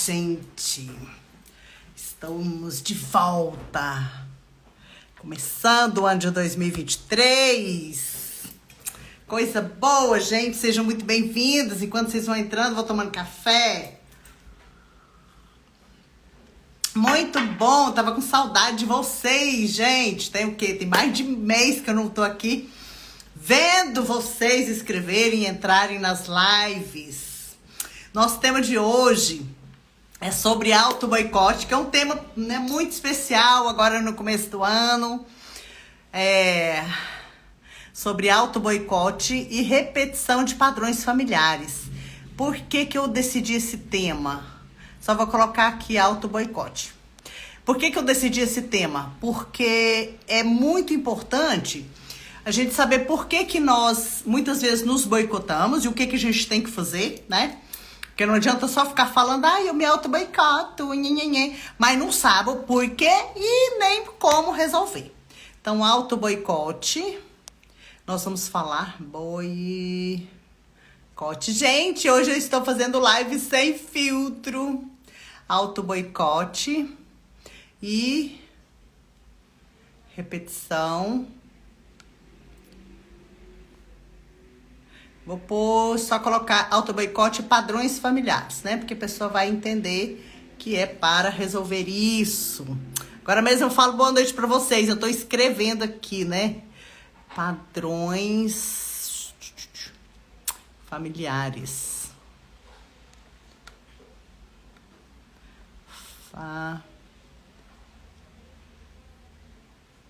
gente! Estamos de volta! Começando o ano de 2023! Coisa boa, gente! Sejam muito bem-vindos! Enquanto vocês vão entrando, vou tomando café. Muito bom! Tava com saudade de vocês, gente! Tem o quê? Tem mais de mês que eu não tô aqui vendo vocês escreverem e entrarem nas lives. Nosso tema de hoje é sobre auto-boicote, que é um tema, né, muito especial agora no começo do ano. Sobre auto-boicote e repetição de padrões familiares. Por que que eu decidi esse tema? Só vou colocar aqui auto-boicote. Por que que eu decidi esse tema? Porque é muito importante a gente saber por que que nós muitas vezes nos boicotamos e o que que a gente tem que fazer, né? Porque não adianta só ficar falando, eu me auto-boicoto, mas não sabe o porquê e nem como resolver. Então, auto-boicote, nós vamos falar boicote. Gente, hoje eu estou fazendo live sem filtro. Auto-boicote e repetição. Vou só colocar auto-boicote e padrões familiares, né? Porque a pessoa vai entender que é para resolver isso. Agora mesmo eu falo boa noite para vocês. Eu tô escrevendo aqui, né? Padrões familiares.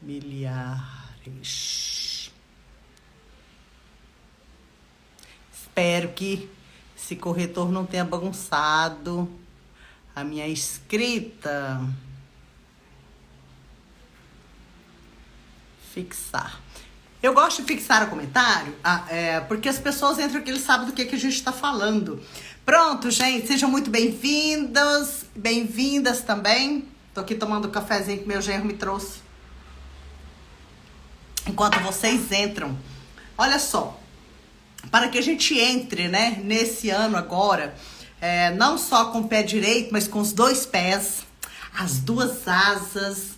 Familiares. Espero que esse corretor não tenha bagunçado a minha escrita. Fixar. Eu gosto de fixar o comentário, porque as pessoas entram aqui, eles sabem do que a gente está falando. Pronto, gente, sejam muito bem-vindos, bem-vindas também. Tô aqui tomando o cafezinho que meu genro me trouxe. Enquanto vocês entram, olha só. Para que a gente entre, né, nesse ano agora, não só com o pé direito, mas com os dois pés, as duas asas,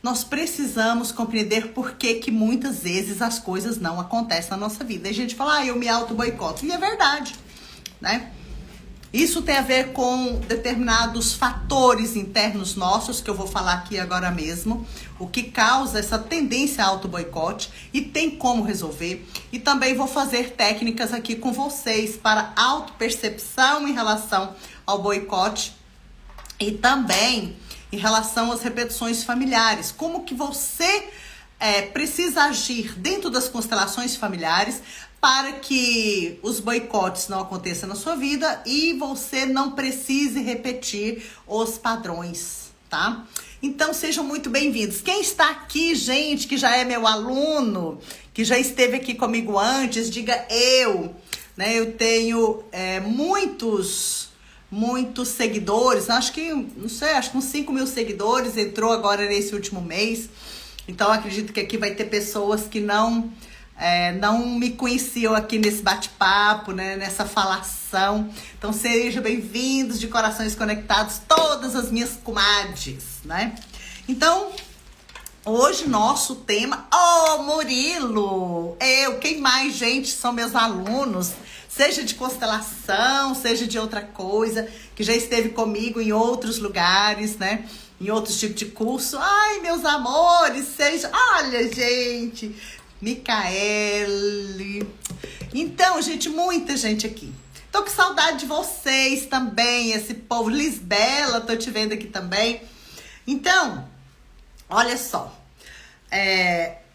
nós precisamos compreender por que que muitas vezes as coisas não acontecem na nossa vida. E a gente fala, eu me auto-boicoto. E é verdade, né? Isso tem a ver com determinados fatores internos nossos, que eu vou falar aqui agora mesmo, o que causa essa tendência a auto-boicote e tem como resolver. E também vou fazer técnicas aqui com vocês para auto-percepção em relação ao boicote e também em relação às repetições familiares. Como que você precisa agir dentro das constelações familiares para que os boicotes não aconteçam na sua vida e você não precise repetir os padrões, tá? Então, sejam muito bem-vindos. Quem está aqui, gente, que já é meu aluno, que já esteve aqui comigo antes, diga eu, né? Eu tenho muitos seguidores, acho que, não sei, acho que uns 5 mil seguidores, entrou agora nesse último mês. Então, acredito que aqui vai ter pessoas que não me conheciam aqui nesse bate-papo, né, nessa falação. Então, sejam bem-vindos de corações conectados, todas as minhas comadres, né? Então, hoje nosso tema, Murilo, quem mais, gente, são meus alunos, seja de constelação, seja de outra coisa, que já esteve comigo em outros lugares, né? Em outros tipos de curso. Ai, meus amores, olha, gente, Micaele. Então, gente, muita gente aqui. Tô com saudade de vocês também, esse povo. Lisbela, tô te vendo aqui também. Então, olha só.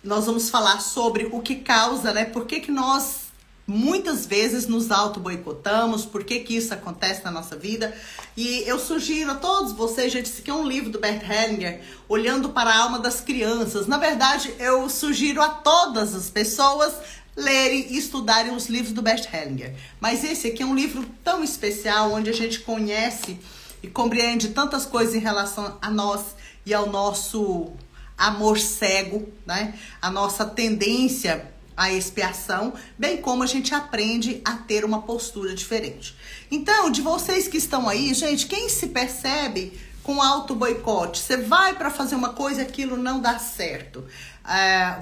Nós vamos falar sobre o que causa, né? Por que que nós muitas vezes nos auto-boicotamos, por que que isso acontece na nossa vida. E eu sugiro a todos vocês, gente, esse aqui é um livro do Bert Hellinger, Olhando para a Alma das Crianças. Na verdade, eu sugiro a todas as pessoas lerem e estudarem os livros do Bert Hellinger. Mas esse aqui é um livro tão especial, onde a gente conhece e compreende tantas coisas em relação a nós e ao nosso amor cego, né? A nossa tendência a expiação, bem como a gente aprende a ter uma postura diferente. Então, de vocês que estão aí, gente, quem se percebe com auto-boicote, você vai para fazer uma coisa e aquilo não dá certo.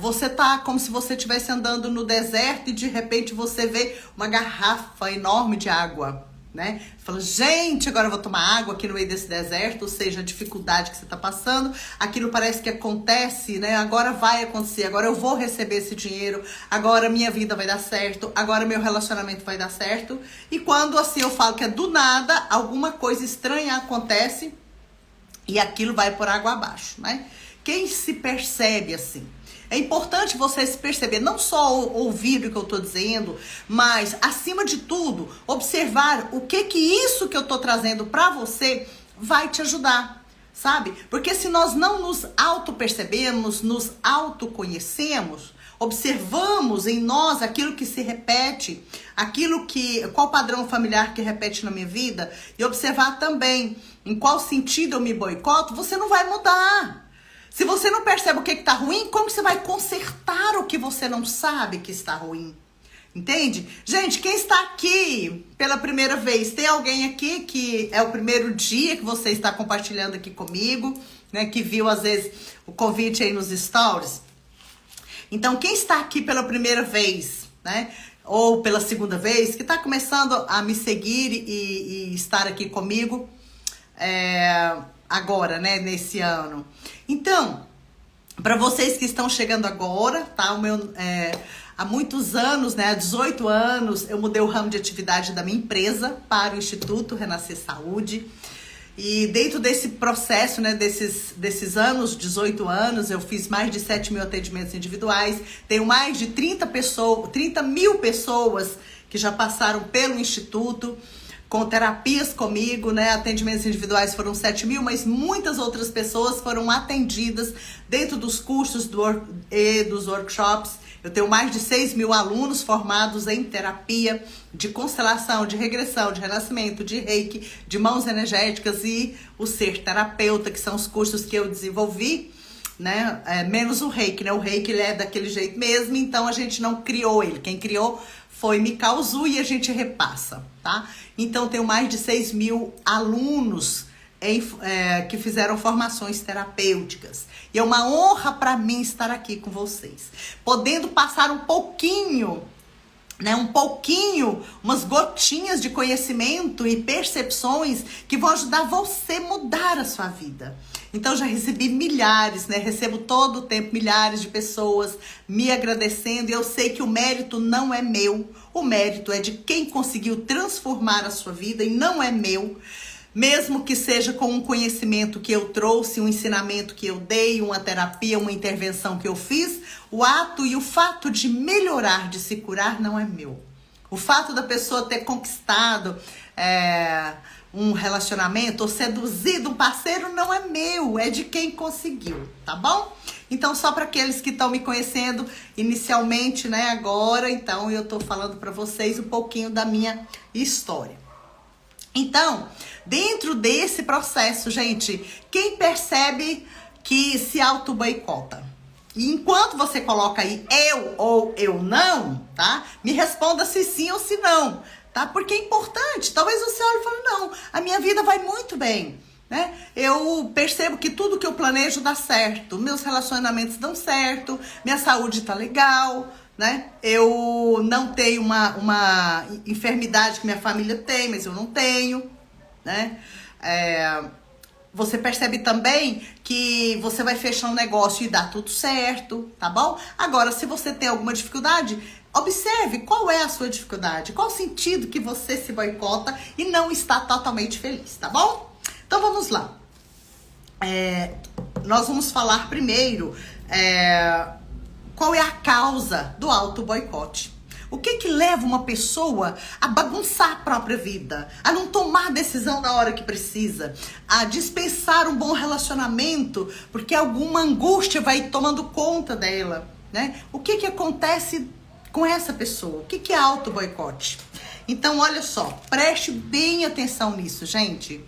Você tá como se você estivesse andando no deserto e de repente você vê uma garrafa enorme de água, né? Fala, gente, agora eu vou tomar água aqui no meio desse deserto, ou seja, a dificuldade que você tá passando, aquilo parece que acontece, né? Agora vai acontecer, agora eu vou receber esse dinheiro, agora minha vida vai dar certo, agora meu relacionamento vai dar certo. E quando assim eu falo que é do nada, alguma coisa estranha acontece e aquilo vai por água abaixo, né? Quem se percebe assim? É importante você se perceber, não só ouvir o que eu tô dizendo, mas, acima de tudo, observar o que isso que eu tô trazendo pra você vai te ajudar, sabe? Porque se nós não nos auto-percebemos, nos autoconhecemos, observamos em nós aquilo que se repete, qual padrão familiar que repete na minha vida, e observar também em qual sentido eu me boicoto, você não vai mudar. Se você não percebe o que está ruim, como você vai consertar o que você não sabe que está ruim? Entende? Gente, quem está aqui pela primeira vez, tem alguém aqui que é o primeiro dia que você está compartilhando aqui comigo, né? Que viu, às vezes, o convite aí nos stories. Então, quem está aqui pela primeira vez, né? Ou pela segunda vez, que está começando a me seguir e estar aqui comigo, agora, né, nesse ano. Então, para vocês que estão chegando agora, tá? Há muitos anos, né, há 18 anos, eu mudei o ramo de atividade da minha empresa para o Instituto Renascer Saúde. E dentro desse processo, né, desses anos, 18 anos, eu fiz mais de 7 mil atendimentos individuais. Tenho mais de 30 mil pessoas que já passaram pelo Instituto, com terapias comigo, né? Atendimentos individuais foram 7 mil, mas muitas outras pessoas foram atendidas dentro dos cursos e dos workshops. Eu tenho mais de 6 mil alunos formados em terapia de constelação, de regressão, de renascimento, de reiki, de mãos energéticas e o ser terapeuta, que são os cursos que eu desenvolvi, né? Menos o reiki, né? O reiki ele é daquele jeito mesmo, então a gente não criou ele. Quem criou foi Mikao Zu e a gente repassa, tá? Então, tenho mais de 6 mil alunos que fizeram formações terapêuticas. E é uma honra para mim estar aqui com vocês, podendo passar um pouquinho, né, umas gotinhas de conhecimento e percepções que vão ajudar você a mudar a sua vida. Então, já recebi milhares, né? Recebo todo o tempo milhares de pessoas me agradecendo. E eu sei que o mérito não é meu. O mérito é de quem conseguiu transformar a sua vida e não é meu. Mesmo que seja com um conhecimento que eu trouxe, um ensinamento que eu dei, uma terapia, uma intervenção que eu fiz, o ato e o fato de melhorar, de se curar, não é meu. O fato da pessoa ter conquistado um relacionamento ou seduzido um parceiro não é meu, é de quem conseguiu, tá bom? Então, só para aqueles que estão me conhecendo inicialmente, né, agora, então eu tô falando para vocês um pouquinho da minha história. Então, dentro desse processo, gente, quem percebe que se auto-boicota? E enquanto você coloca aí eu ou eu não, tá? Me responda se sim ou se não, tá? Porque é importante. Talvez você olhe e fale, não, a minha vida vai muito bem, né? Eu percebo que tudo que eu planejo dá certo. Meus relacionamentos dão certo, minha saúde tá legal, né? Eu não tenho uma enfermidade que minha família tem, mas eu não tenho, né? Você percebe também que você vai fechar um negócio e dá tudo certo, tá bom? Agora, se você tem alguma dificuldade, observe qual é a sua dificuldade, qual o sentido que você se boicota e não está totalmente feliz, tá bom? Então, vamos lá. Nós vamos falar primeiro qual é a causa do auto-boicote. O que leva uma pessoa a bagunçar a própria vida, a não tomar decisão na hora que precisa, a dispensar um bom relacionamento porque alguma angústia vai tomando conta dela, né? O que acontece com essa pessoa? O que é auto-boicote? Então, olha só, preste bem atenção nisso, gente.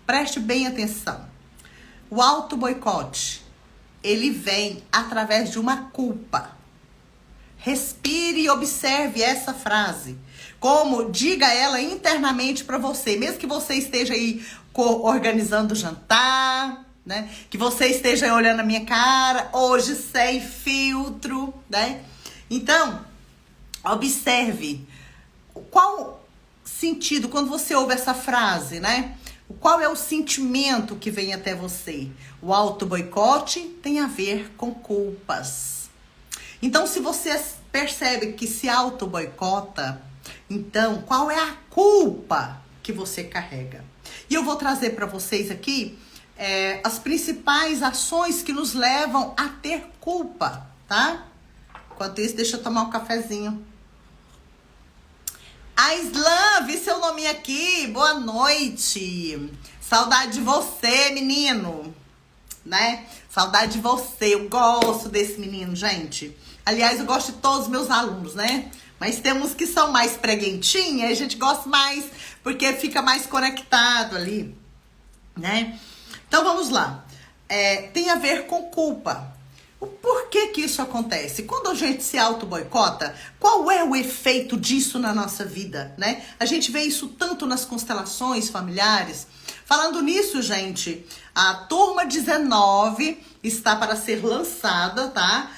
Preste bem atenção. O auto-boicote, ele vem através de uma culpa. Respire e observe essa frase. Como diga ela internamente para você, mesmo que você esteja aí organizando o jantar, né? Que você esteja aí olhando a minha cara, hoje sem filtro, né? Então, observe qual sentido, quando você ouve essa frase, né? Qual é o sentimento que vem até você? O auto-boicote tem a ver com culpas. Então, se você percebe que se auto-boicota, então, qual é a culpa que você carrega? E eu vou trazer para vocês aqui as principais ações que nos levam a ter culpa, tá? Enquanto isso, deixa eu tomar um cafezinho. Aislan, vi seu nome aqui. Boa noite. Saudade de você, menino. Né? Saudade de você. Eu gosto desse menino, gente. Aliás, eu gosto de todos os meus alunos, né? Mas temos que são mais preguentinhas, a gente gosta mais, porque fica mais conectado ali, né? Então, vamos lá. Tem a ver com culpa. Por que isso acontece? Quando a gente se auto-boicota, qual é o efeito disso na nossa vida, né? A gente vê isso tanto nas constelações familiares. Falando nisso, gente, a turma 19 está para ser lançada, tá?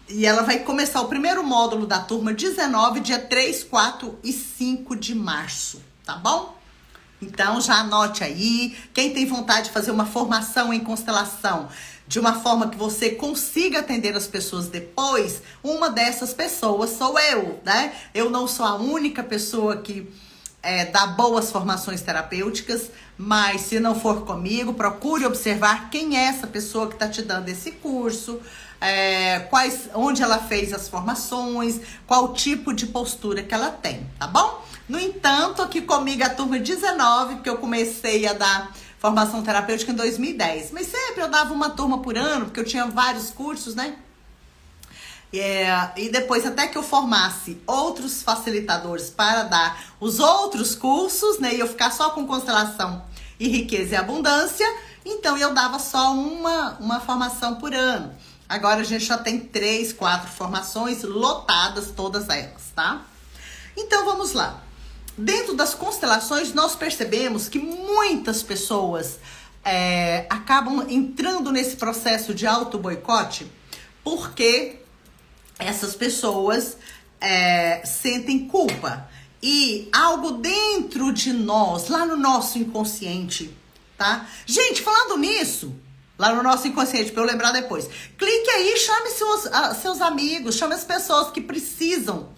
E ela vai começar o primeiro módulo da turma 19, dia 3, 4 e 5 de março, tá bom? Então, já anote aí. Quem tem vontade de fazer uma formação em constelação de uma forma que você consiga atender as pessoas depois, uma dessas pessoas sou eu, né? Eu não sou a única pessoa que dá boas formações terapêuticas, mas se não for comigo, procure observar quem é essa pessoa que está te dando esse curso, onde ela fez as formações, qual tipo de postura que ela tem, tá bom? No entanto, aqui comigo a turma 19, porque eu comecei a dar formação terapêutica em 2010. Mas sempre eu dava uma turma por ano, porque eu tinha vários cursos, né? E depois, até que eu formasse outros facilitadores para dar os outros cursos, né? E eu ficar só com constelação e riqueza e abundância, então eu dava só uma formação por ano. Agora a gente já tem 3, 4 formações lotadas, todas elas, tá? Então vamos lá. Dentro das constelações, nós percebemos que muitas pessoas acabam entrando nesse processo de auto-boicote porque essas pessoas sentem culpa. E algo dentro de nós, lá no nosso inconsciente, tá? Gente, falando nisso, lá no nosso inconsciente, pra eu lembrar depois, clique aí, chame seus amigos, chame as pessoas que precisam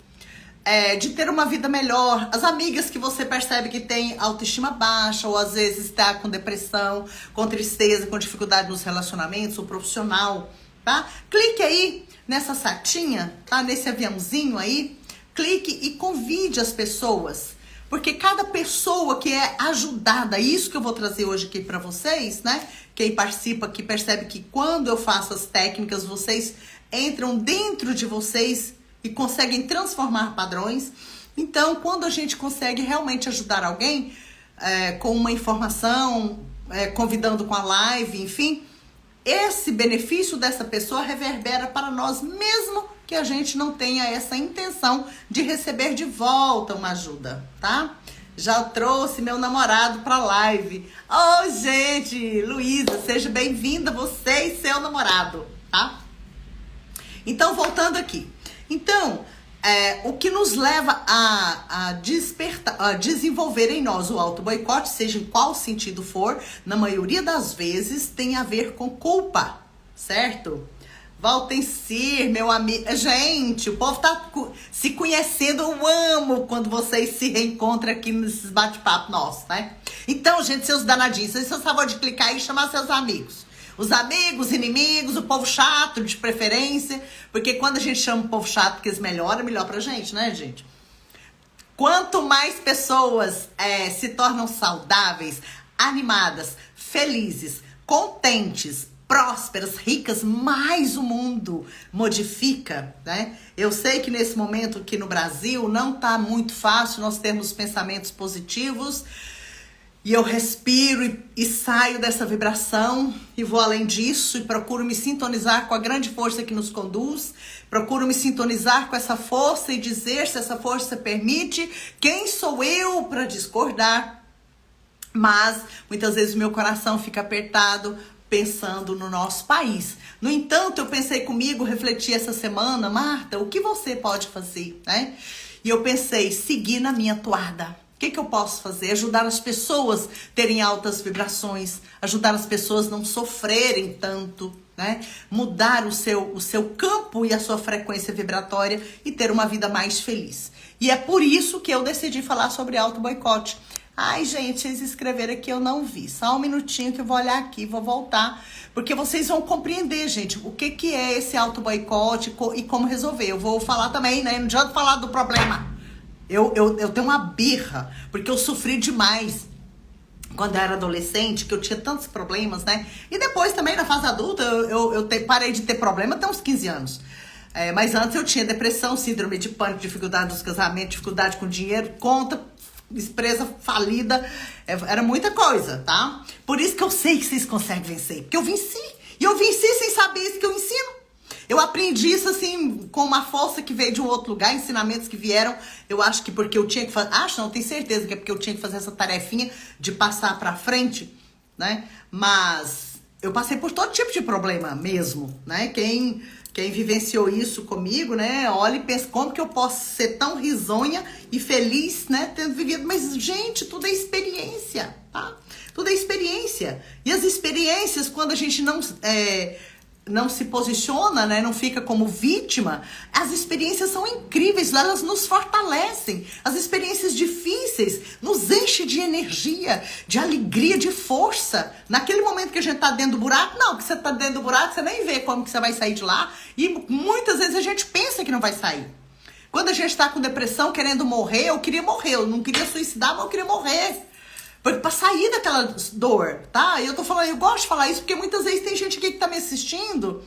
de ter uma vida melhor, as amigas que você percebe que tem autoestima baixa, ou às vezes está com depressão, com tristeza, com dificuldade nos relacionamentos, ou profissional, tá? Clique aí nessa setinha, tá? Nesse aviãozinho aí, clique e convide as pessoas, porque cada pessoa que é ajudada, isso que eu vou trazer hoje aqui para vocês, né? Quem participa aqui percebe que quando eu faço as técnicas, vocês entram dentro de vocês e conseguem transformar padrões. Então, quando a gente consegue realmente ajudar alguém com uma informação, convidando com a live, enfim, esse benefício dessa pessoa reverbera para nós, mesmo que a gente não tenha essa intenção de receber de volta uma ajuda, tá? Já trouxe meu namorado para a live. Oh, gente, Luísa, seja bem-vinda, você e seu namorado, tá? Então, voltando aqui. Então, o que nos leva a desenvolver em nós o auto-boicote, seja em qual sentido for, na maioria das vezes tem a ver com culpa, certo? Valtencir, meu amigo. Gente, o povo tá se conhecendo. Eu amo quando vocês se reencontram aqui nesses bate-papos nossos, né? Então, gente, seus danadinhos, vocês só favor de clicar aí e chamar seus amigos. Os amigos, inimigos, o povo chato de preferência. Porque quando a gente chama o povo chato que eles melhoram, é melhor pra gente, né, gente? Quanto mais pessoas se tornam saudáveis, animadas, felizes, contentes, prósperas, ricas, mais o mundo modifica, né? Eu sei que nesse momento aqui no Brasil não tá muito fácil nós termos pensamentos positivos. E eu respiro e saio dessa vibração e vou além disso e procuro me sintonizar com a grande força que nos conduz. Procuro me sintonizar com essa força e dizer, se essa força permite, quem sou eu para discordar. Mas muitas vezes o meu coração fica apertado pensando no nosso país. No entanto, eu pensei comigo, refleti essa semana, Marta, o que você pode fazer, né? E eu pensei, seguir na minha toada. O que eu posso fazer? Ajudar as pessoas a terem altas vibrações, ajudar as pessoas a não sofrerem tanto, né? Mudar o seu campo e a sua frequência vibratória e ter uma vida mais feliz. E é por isso que eu decidi falar sobre auto-boicote. Ai, gente, vocês escreveram aqui, eu não vi. Só um minutinho que eu vou olhar aqui, vou voltar. Porque vocês vão compreender, gente, o que é esse auto-boicote e como resolver. Eu vou falar também, né? Não adianta falar do problema. Eu tenho uma birra, porque eu sofri demais quando eu era adolescente, que eu tinha tantos problemas, né? E depois também, na fase adulta, parei de ter problema até uns 15 anos. Mas antes eu tinha depressão, síndrome de pânico, dificuldade nos casamentos, dificuldade com dinheiro, conta, empresa falida, era muita coisa, tá? Por isso que eu sei que vocês conseguem vencer, porque eu venci. E eu venci sem saber isso que eu ensino. Eu aprendi isso, assim, com uma força que veio de um outro lugar, ensinamentos que vieram. Eu acho que porque eu tinha que fazer... não, tenho certeza que é porque eu tinha que fazer essa tarefinha de passar pra frente, né? Mas eu passei por todo tipo de problema mesmo, né? Quem vivenciou isso comigo, né? Olha e pensa, como que eu posso ser tão risonha e feliz, né? Tendo vivido... Mas, gente, tudo é experiência, tá? Tudo é experiência. E as experiências, quando a gente não se posiciona, né, não fica como vítima, as experiências são incríveis, elas nos fortalecem. As experiências difíceis nos enchem de energia, de alegria, de força. Naquele momento que a gente tá dentro do buraco, não, que você tá dentro do buraco, você nem vê como que você vai sair de lá, e muitas vezes a gente pensa que não vai sair. Quando a gente tá com depressão, querendo morrer, eu queria morrer, eu não queria suicidar, mas eu queria morrer. Pra sair daquela dor, tá? E eu tô falando, eu gosto de falar isso porque muitas vezes tem gente aqui que tá me assistindo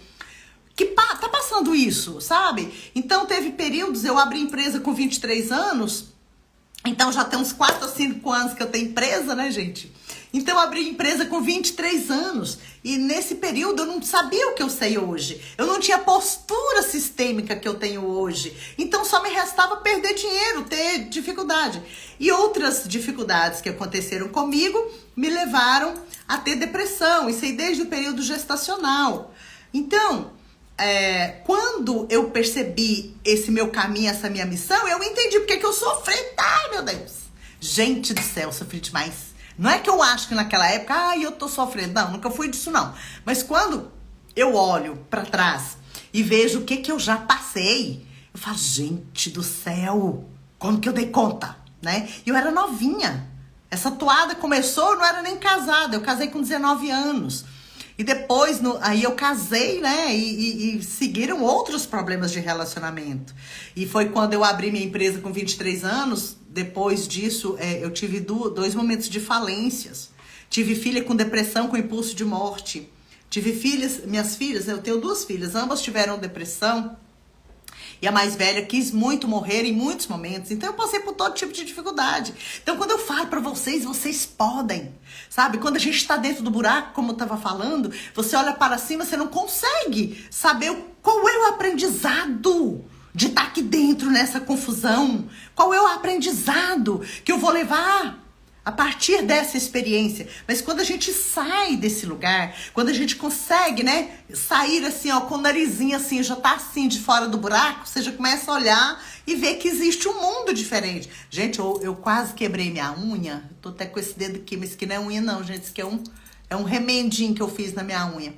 que tá passando isso, sabe? Então teve períodos, eu abri empresa com 23 anos, então já tem uns 4 ou 5 anos que eu tenho empresa, né, gente? Então eu abri empresa com 23 anos e nesse período eu não sabia o que eu sei hoje. Eu não tinha a postura sistêmica que eu tenho hoje. Então só me restava perder dinheiro, ter dificuldade. E outras dificuldades que aconteceram comigo me levaram a ter depressão. Isso aí desde o período gestacional. Então, quando eu percebi esse meu caminho, essa minha missão, eu entendi porque que eu sofri. Ai, meu Deus. Gente do céu, sofri demais. Não é que eu acho que naquela época, eu tô sofrendo. Não, nunca fui disso, não. Mas quando eu olho pra trás e vejo o que eu já passei, eu falo, gente do céu, como que eu dei conta, né? E eu era novinha. Essa toada começou, eu não era nem casada. Eu casei com 19 anos. E depois, aí eu casei, né? E seguiram outros problemas de relacionamento. E foi quando eu abri minha empresa com 23 anos. Depois disso, eu tive 2 momentos de falências. Tive filha com depressão, com impulso de morte. Tive filhas, minhas filhas, eu tenho 2 filhas, ambas tiveram depressão. E a mais velha quis muito morrer em muitos momentos. Então eu passei por todo tipo de dificuldade. Então quando eu falo pra vocês, vocês podem. Sabe? Quando a gente tá dentro do buraco, como eu tava falando, você olha para cima, você não consegue saber qual é o aprendizado de estar aqui dentro nessa confusão. Qual é o aprendizado que eu vou levar a partir dessa experiência. Mas quando a gente sai desse lugar, quando a gente consegue, né, sair assim, ó, com o narizinho assim, já tá assim de fora do buraco, você já começa a olhar e ver que existe um mundo diferente. Gente, eu quase quebrei minha unha. Eu tô até com esse dedo aqui, mas isso aqui não é unha não, gente. Isso aqui é um remendinho que eu fiz na minha unha.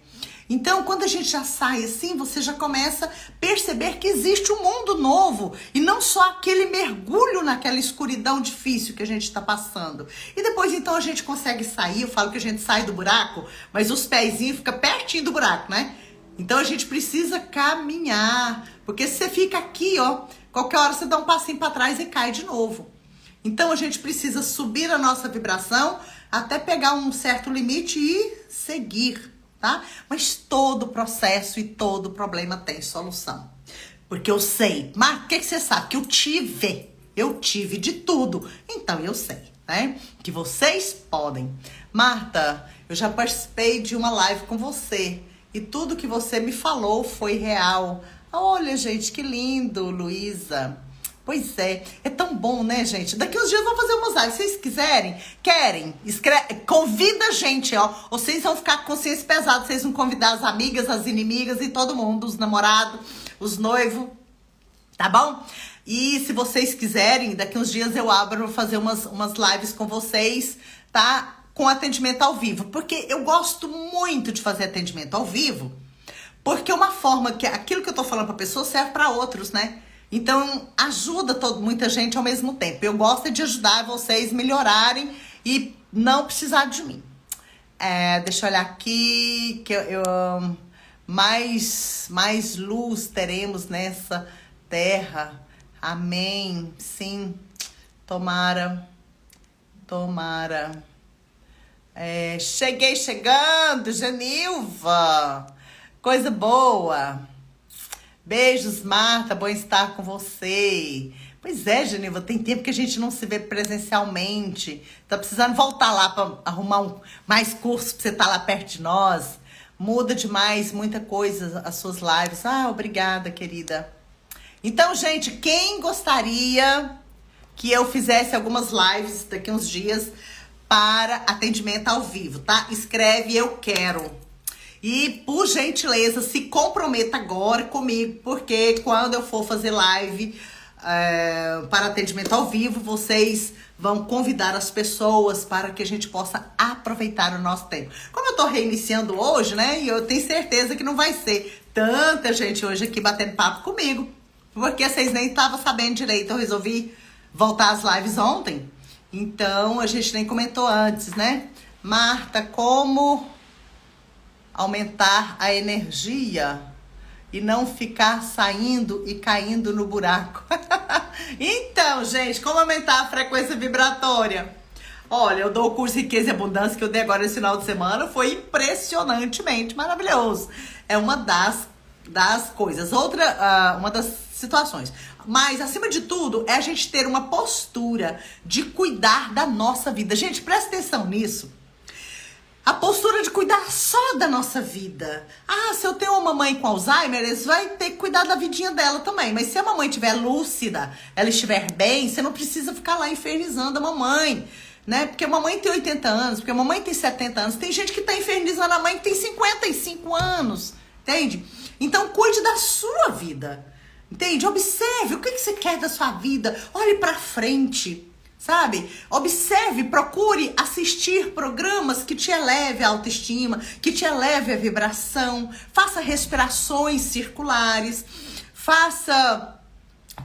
Então, quando a gente já sai assim, você já começa a perceber que existe um mundo novo. E não só aquele mergulho naquela escuridão difícil que a gente está passando. E depois, então, a gente consegue sair. Eu falo que a gente sai do buraco, mas os pezinhos ficam pertinho do buraco, né? Então, a gente precisa caminhar. Porque se você fica aqui, ó, qualquer hora você dá um passinho para trás e cai de novo. Então, a gente precisa subir a nossa vibração até pegar um certo limite e seguir. Tá? Mas todo processo e todo problema tem solução. Porque eu sei. Mas o que você sabe? Que eu tive de tudo. Então eu sei. né? Que vocês podem. Marta, eu já participei de uma live com você e tudo que você me falou foi real. Olha, gente, que lindo, Luísa. Pois é tão bom, né, gente? Daqui uns dias eu vou fazer umas lives. Se vocês quiserem, convida a gente, ó. Vocês vão ficar com consciência pesada. Vocês vão convidar as amigas, as inimigas e todo mundo, os namorados, os noivos, tá bom? E se vocês quiserem, daqui uns dias eu abro, vou fazer umas lives com vocês, tá? Com atendimento ao vivo. Porque eu gosto muito de fazer atendimento ao vivo, porque é uma forma que aquilo que eu tô falando pra pessoa serve pra outros, né? Então, ajuda muita gente ao mesmo tempo. Eu gosto de ajudar vocês a melhorarem e não precisar de mim. Deixa eu olhar aqui, que mais luz teremos nessa terra. Amém. Sim. Tomara. Cheguei chegando, Genilva. Coisa boa. Beijos, Marta, bom estar com você. Pois é, Genilva, tem tempo que a gente não se vê presencialmente. Tá precisando voltar lá para arrumar mais cursos pra você estar lá perto de nós. Muda demais, muita coisa, as suas lives. Obrigada, querida. Então, gente, quem gostaria que eu fizesse algumas lives daqui uns dias para atendimento ao vivo, tá? Escreve eu quero. E, por gentileza, se comprometa agora comigo, porque quando eu for fazer live para atendimento ao vivo, vocês vão convidar as pessoas para que a gente possa aproveitar o nosso tempo. Como eu tô reiniciando hoje, né, e eu tenho certeza que não vai ser tanta gente hoje aqui batendo papo comigo, porque vocês nem estavam sabendo direito, eu resolvi voltar às lives ontem, então a gente nem comentou antes, né? Marta, como aumentar a energia e não ficar saindo e caindo no buraco? Então, gente, como aumentar a frequência vibratória? Olha, eu dou o curso Riqueza e Abundância que eu dei agora nesse final de semana, foi impressionantemente maravilhoso. É uma das coisas. Uma das situações. Mas, acima de tudo, é a gente ter uma postura de cuidar da nossa vida. Gente, presta atenção nisso. A postura de cuidar só da nossa vida. Se eu tenho uma mamãe com Alzheimer, eles vai ter que cuidar da vidinha dela também. Mas se a mamãe estiver lúcida, ela estiver bem, você não precisa ficar lá infernizando a mamãe, né? Porque a mamãe tem 80 anos, porque a mamãe tem 70 anos. Tem gente que tá infernizando a mãe que tem 55 anos, entende? Então, cuide da sua vida, entende? Observe o que você quer da sua vida. Olhe pra frente. Sabe? Observe, procure assistir programas que te eleve a autoestima, que te eleve a vibração, faça respirações circulares,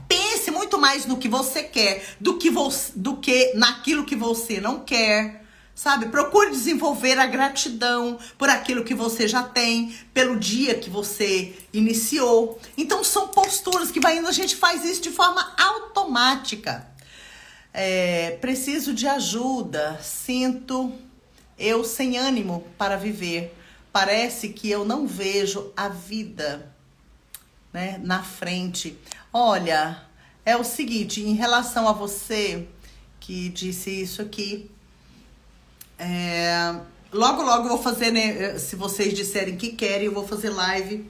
pense muito mais no que você quer do que naquilo que você não quer, sabe? Procure desenvolver a gratidão por aquilo que você já tem, pelo dia que você iniciou. Então são posturas que vai indo, a gente faz isso de forma automática. Preciso de ajuda, sinto eu sem ânimo para viver, parece que eu não vejo a vida, né, na frente. Olha, é o seguinte, em relação a você que disse isso aqui, logo eu vou fazer, né, se vocês disserem que querem, eu vou fazer live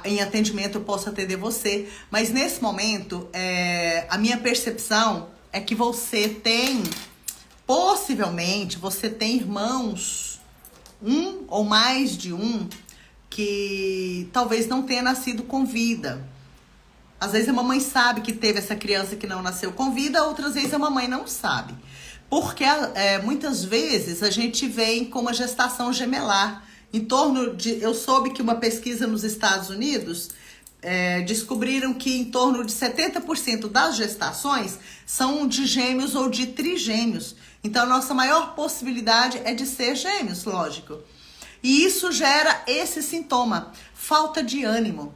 em atendimento, eu posso atender você, mas nesse momento a minha percepção é que possivelmente você tem irmãos, um ou mais de um, que talvez não tenha nascido com vida. Às vezes a mamãe sabe que teve essa criança que não nasceu com vida, outras vezes a mamãe não sabe. Porque muitas vezes a gente vem com uma gestação gemelar. Eu soube que uma pesquisa nos Estados Unidos descobriram que em torno de 70% das gestações são de gêmeos ou de trigêmeos. Então, a nossa maior possibilidade é de ser gêmeos, lógico. E isso gera esse sintoma, falta de ânimo,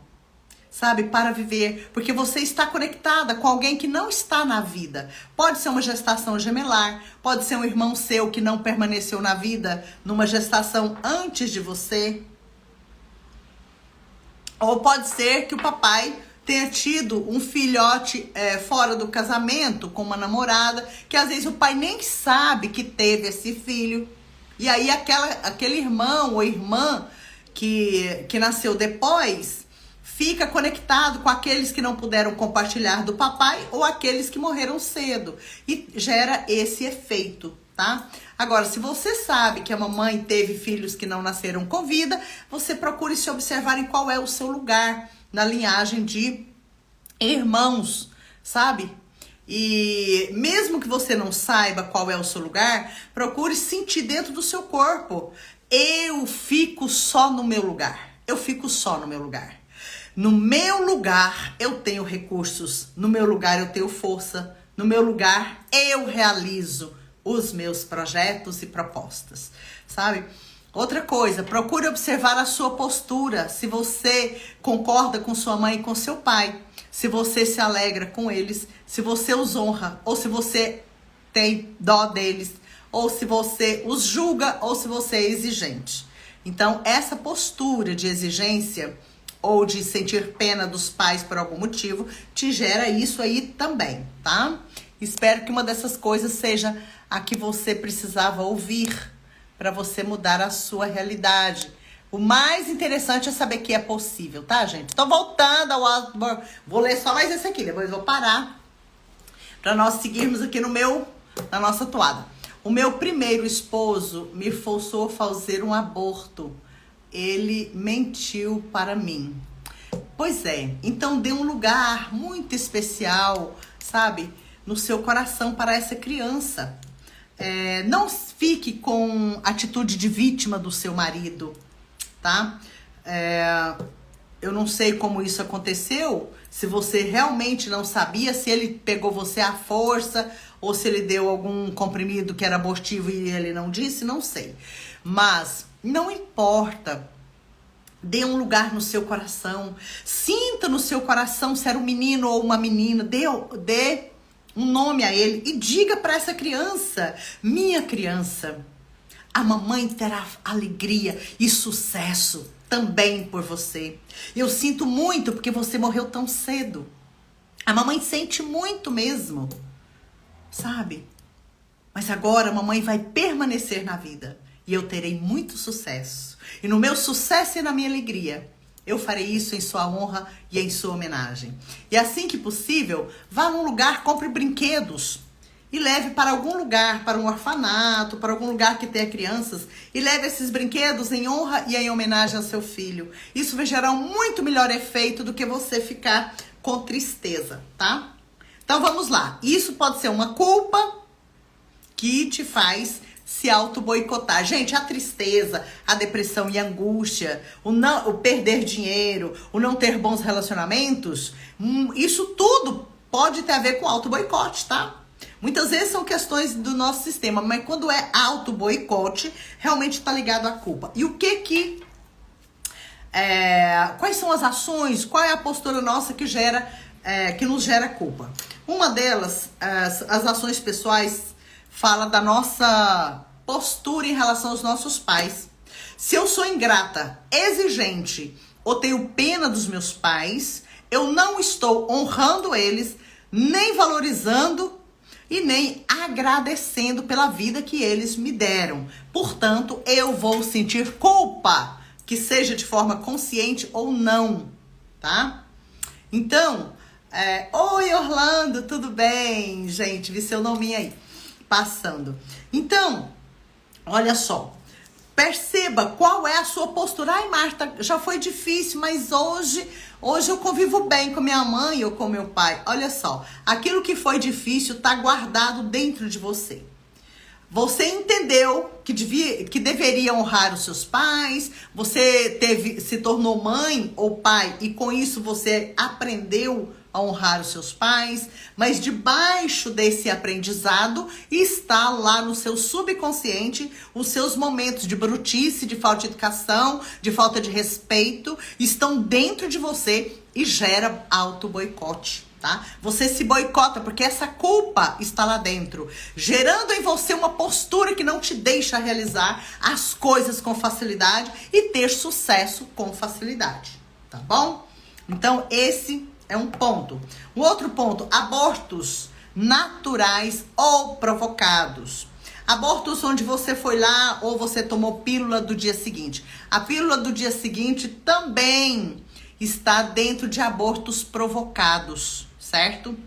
sabe, para viver. Porque você está conectada com alguém que não está na vida. Pode ser uma gestação gemelar, pode ser um irmão seu que não permaneceu na vida numa gestação antes de você. Ou pode ser que o papai tenha tido um filhote fora do casamento com uma namorada, que às vezes o pai nem sabe que teve esse filho. E aí aquele irmão ou irmã que nasceu depois fica conectado com aqueles que não puderam compartilhar do papai ou aqueles que morreram cedo. E gera esse efeito, tá? Agora, se você sabe que a mamãe teve filhos que não nasceram com vida, você procure se observar em qual é o seu lugar na linhagem de irmãos, sabe? E mesmo que você não saiba qual é o seu lugar, procure sentir dentro do seu corpo. Eu fico só no meu lugar. Eu fico só no meu lugar. No meu lugar eu tenho recursos. No meu lugar eu tenho força. No meu lugar eu realizo os meus projetos e propostas, sabe? Outra coisa, procure observar a sua postura. Se você concorda com sua mãe e com seu pai, se você se alegra com eles, se você os honra, ou se você tem dó deles, ou se você os julga, ou se você é exigente. Então, essa postura de exigência ou de sentir pena dos pais por algum motivo te gera isso aí também, tá? Espero que uma dessas coisas seja a que você precisava ouvir para você mudar a sua realidade. O mais interessante é saber que é possível, tá, gente? Tô voltando ao... Vou ler só mais esse aqui, depois vou parar para nós seguirmos aqui na nossa toada. O meu primeiro esposo me forçou a fazer um aborto. Ele mentiu para mim. Pois é, então dê um lugar muito especial, sabe, no seu coração para essa criança. Não fique com atitude de vítima do seu marido, tá? Eu não sei como isso aconteceu, se você realmente não sabia, se ele pegou você à força ou se ele deu algum comprimido que era abortivo e ele não disse, não sei. Mas não importa, dê um lugar no seu coração, sinta no seu coração se era um menino ou uma menina, dê um nome a ele e diga para essa criança: minha criança, a mamãe terá alegria e sucesso também por você. Eu sinto muito porque você morreu tão cedo. A mamãe sente muito mesmo, sabe? Mas agora a mamãe vai permanecer na vida e eu terei muito sucesso. E no meu sucesso e na minha alegria, eu farei isso em sua honra e em sua homenagem. E assim que possível, vá num lugar, compre brinquedos e leve para algum lugar, para um orfanato, para algum lugar que tenha crianças, e leve esses brinquedos em honra e em homenagem ao seu filho. Isso vai gerar um muito melhor efeito do que você ficar com tristeza, tá? Então vamos lá. Isso pode ser uma culpa que te faz se auto-boicotar. Gente, a tristeza, a depressão e a angústia, o perder dinheiro, o não ter bons relacionamentos, isso tudo pode ter a ver com auto-boicote, tá? Muitas vezes são questões do nosso sistema, mas quando é auto-boicote, realmente está ligado à culpa. E o quais são as ações, qual é a postura nossa que nos gera culpa? Uma delas, as ações pessoais, fala da nossa postura em relação aos nossos pais. Se eu sou ingrata, exigente ou tenho pena dos meus pais, eu não estou honrando eles, nem valorizando e nem agradecendo pela vida que eles me deram. Portanto, eu vou sentir culpa, que seja de forma consciente ou não, tá? Então, oi Orlando, tudo bem? Gente, vi seu nominho aí passando. Então, olha só, perceba qual é a sua postura. Ai, Marta, já foi difícil, mas hoje eu convivo bem com minha mãe ou com meu pai. Olha só, aquilo que foi difícil está guardado dentro de você. Você entendeu que deveria honrar os seus pais, você se tornou mãe ou pai e com isso você aprendeu a honrar os seus pais, mas debaixo desse aprendizado está lá no seu subconsciente os seus momentos de brutice, de falta de educação, de falta de respeito, estão dentro de você e gera auto-boicote, tá? Você se boicota porque essa culpa está lá dentro, gerando em você uma postura que não te deixa realizar as coisas com facilidade e ter sucesso com facilidade, tá bom? Então, esse É um ponto. Um outro ponto, abortos naturais ou provocados. Abortos onde você foi lá ou você tomou pílula do dia seguinte. A pílula do dia seguinte também está dentro de abortos provocados, certo?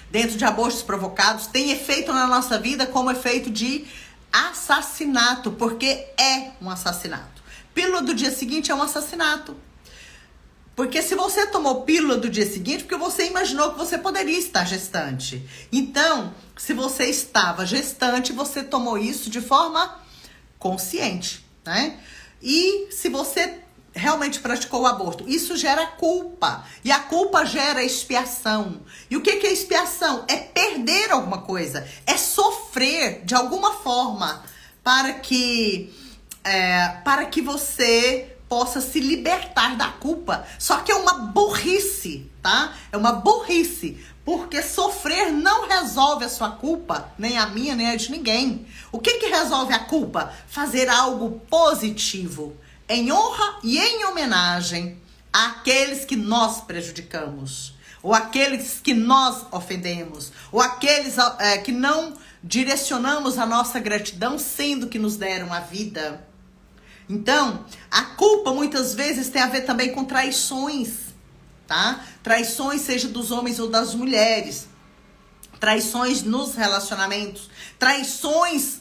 Dentro de abortos provocados, tem efeito na nossa vida como efeito de assassinato, porque é um assassinato. Pílula do dia seguinte é um assassinato. Porque se você tomou pílula do dia seguinte, porque você imaginou que você poderia estar gestante. Então, se você estava gestante, você tomou isso de forma consciente, né? E se você realmente praticou o aborto, isso gera culpa. E a culpa gera expiação. E o que é expiação? É perder alguma coisa. É sofrer de alguma forma para que você possa se libertar da culpa. Só que é uma burrice, tá? É uma burrice. Porque sofrer não resolve a sua culpa, nem a minha, nem a de ninguém. O que resolve a culpa? Fazer algo positivo, em honra e em homenagem àqueles que nós prejudicamos, ou aqueles que nós ofendemos, ou aqueles que não direcionamos a nossa gratidão, sendo que nos deram a vida. Então, a culpa muitas vezes tem a ver também com traições, tá? Traições, seja dos homens ou das mulheres. Traições nos relacionamentos. Traições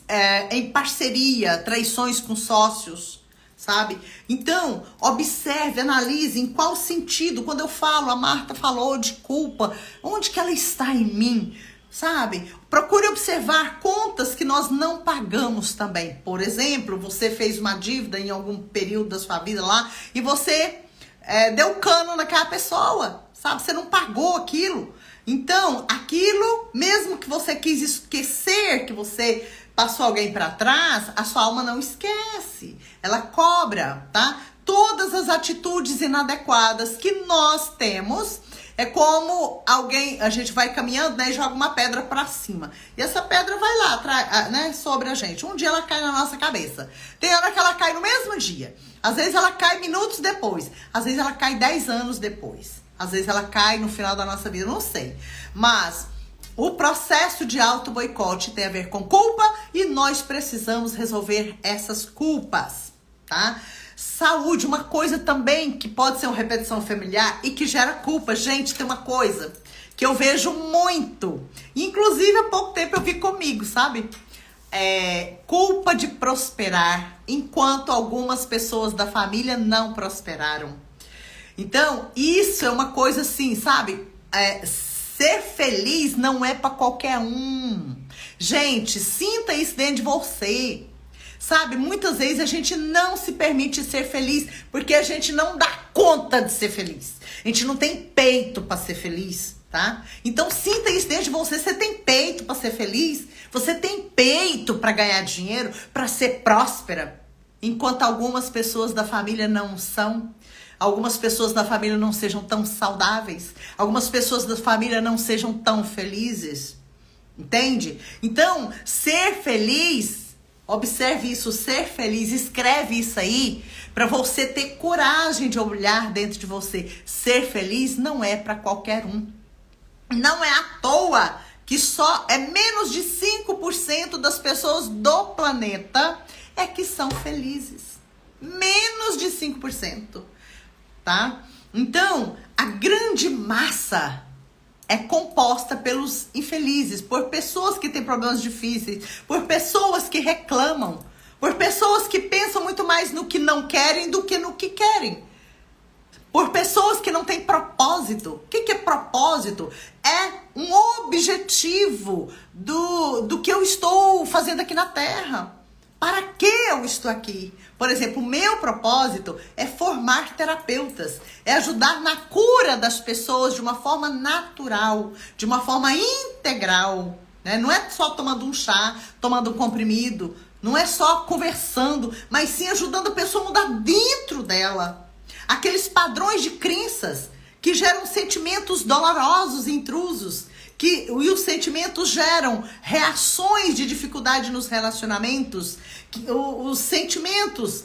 em parceria. Traições com sócios, sabe? Então, observe, analise em qual sentido. Quando eu falo, a Marta falou de culpa, onde que ela está em mim? Sabe? Procure observar contas que nós não pagamos também. Por exemplo, você fez uma dívida em algum período da sua vida lá e você deu cano naquela pessoa, sabe? Você não pagou aquilo. Então, aquilo, mesmo que você quis esquecer que você passou alguém para trás, a sua alma não esquece. Ela cobra, tá? Todas as atitudes inadequadas que nós temos. É como alguém, a gente vai caminhando, né, e joga uma pedra pra cima. E essa pedra vai lá, né, sobre a gente. Um dia ela cai na nossa cabeça. Tem hora que ela cai no mesmo dia. Às vezes ela cai minutos depois. Às vezes ela cai 10 anos depois. Às vezes ela cai no final da nossa vida, não sei. Mas o processo de auto-boicote tem a ver com culpa e nós precisamos resolver essas culpas, tá? Saúde, uma coisa também que pode ser uma repetição familiar e que gera culpa. Gente, tem uma coisa que eu vejo muito. Inclusive, há pouco tempo eu vi comigo, sabe? Culpa de prosperar, enquanto algumas pessoas da família não prosperaram. Então, isso é uma coisa assim, sabe? Ser feliz não é para qualquer um. Gente, sinta isso dentro de você. Sabe, muitas vezes a gente não se permite ser feliz porque a gente não dá conta de ser feliz. A gente não tem peito para ser feliz, tá? Então sinta isso dentro de você. Você tem peito para ser feliz? Você tem peito para ganhar dinheiro, para ser próspera? Enquanto algumas pessoas da família não são. Algumas pessoas da família não sejam tão saudáveis. Algumas pessoas da família não sejam tão felizes. Entende? Então, ser feliz... Observe isso, ser feliz, escreve isso aí para você ter coragem de olhar dentro de você. Ser feliz não é para qualquer um. Não é à toa que só menos de 5% das pessoas do planeta é que são felizes. Menos de 5%, tá? Então, a grande massa é composta pelos infelizes, por pessoas que têm problemas difíceis, por pessoas que reclamam, por pessoas que pensam muito mais no que não querem do que no que querem. Por pessoas que não têm propósito. O que é propósito? É um objetivo do que eu estou fazendo aqui na Terra. Para que eu estou aqui? Por exemplo, o meu propósito é formar terapeutas, é ajudar na cura das pessoas de uma forma natural, de uma forma integral, né? Não é só tomando um chá, tomando um comprimido, não é só conversando, mas sim ajudando a pessoa a mudar dentro dela. Aqueles padrões de crenças que geram sentimentos dolorosos e intrusos, e os sentimentos geram reações de dificuldade nos relacionamentos, os sentimentos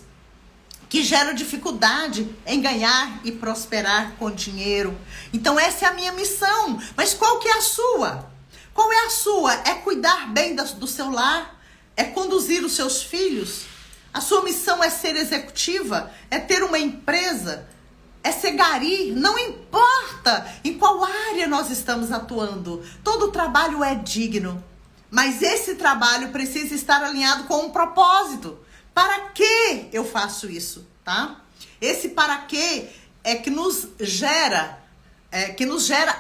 que gera dificuldade em ganhar e prosperar com dinheiro. Então essa é a minha missão. Mas qual que é a sua? Qual é a sua? É cuidar bem do seu lar? É conduzir os seus filhos? A sua missão é ser executiva? É ter uma empresa? É ser gari? Não importa em qual área nós estamos atuando. Todo trabalho é digno. Mas esse trabalho precisa estar alinhado com um propósito. Para que eu faço isso, tá? Esse para que é que nos gera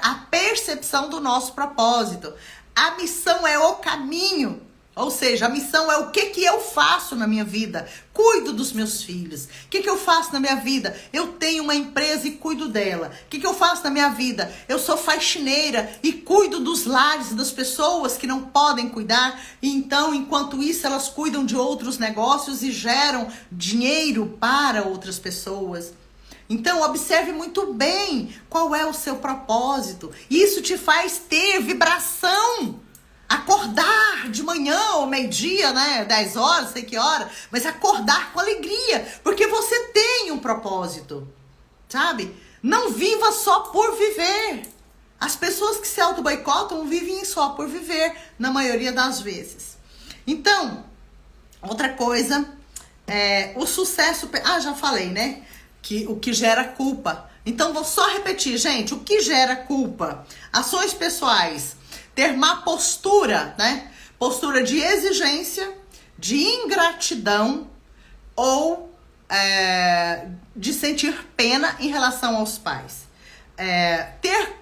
a percepção do nosso propósito. A missão é o caminho. Ou seja, a missão é o que eu faço na minha vida. Cuido dos meus filhos. O que eu faço na minha vida? Eu tenho uma empresa e cuido dela. O que eu faço na minha vida? Eu sou faxineira e cuido dos lares das pessoas que não podem cuidar. E então, enquanto isso, elas cuidam de outros negócios e geram dinheiro para outras pessoas. Então, observe muito bem qual é o seu propósito. Isso te faz ter vibração. Acordar de manhã ou meio-dia, né? 10 horas, sei que hora. Mas acordar com alegria. Porque você tem um propósito. Sabe? Não viva só por viver. As pessoas que se auto-boicotam vivem só por viver. Na maioria das vezes. Então, outra coisa. O sucesso... já falei, né? O que gera culpa. Então, vou só repetir, gente. O que gera culpa? Ações pessoais. Ter má postura, né? Postura de exigência, de ingratidão ou de sentir pena em relação aos pais. Ter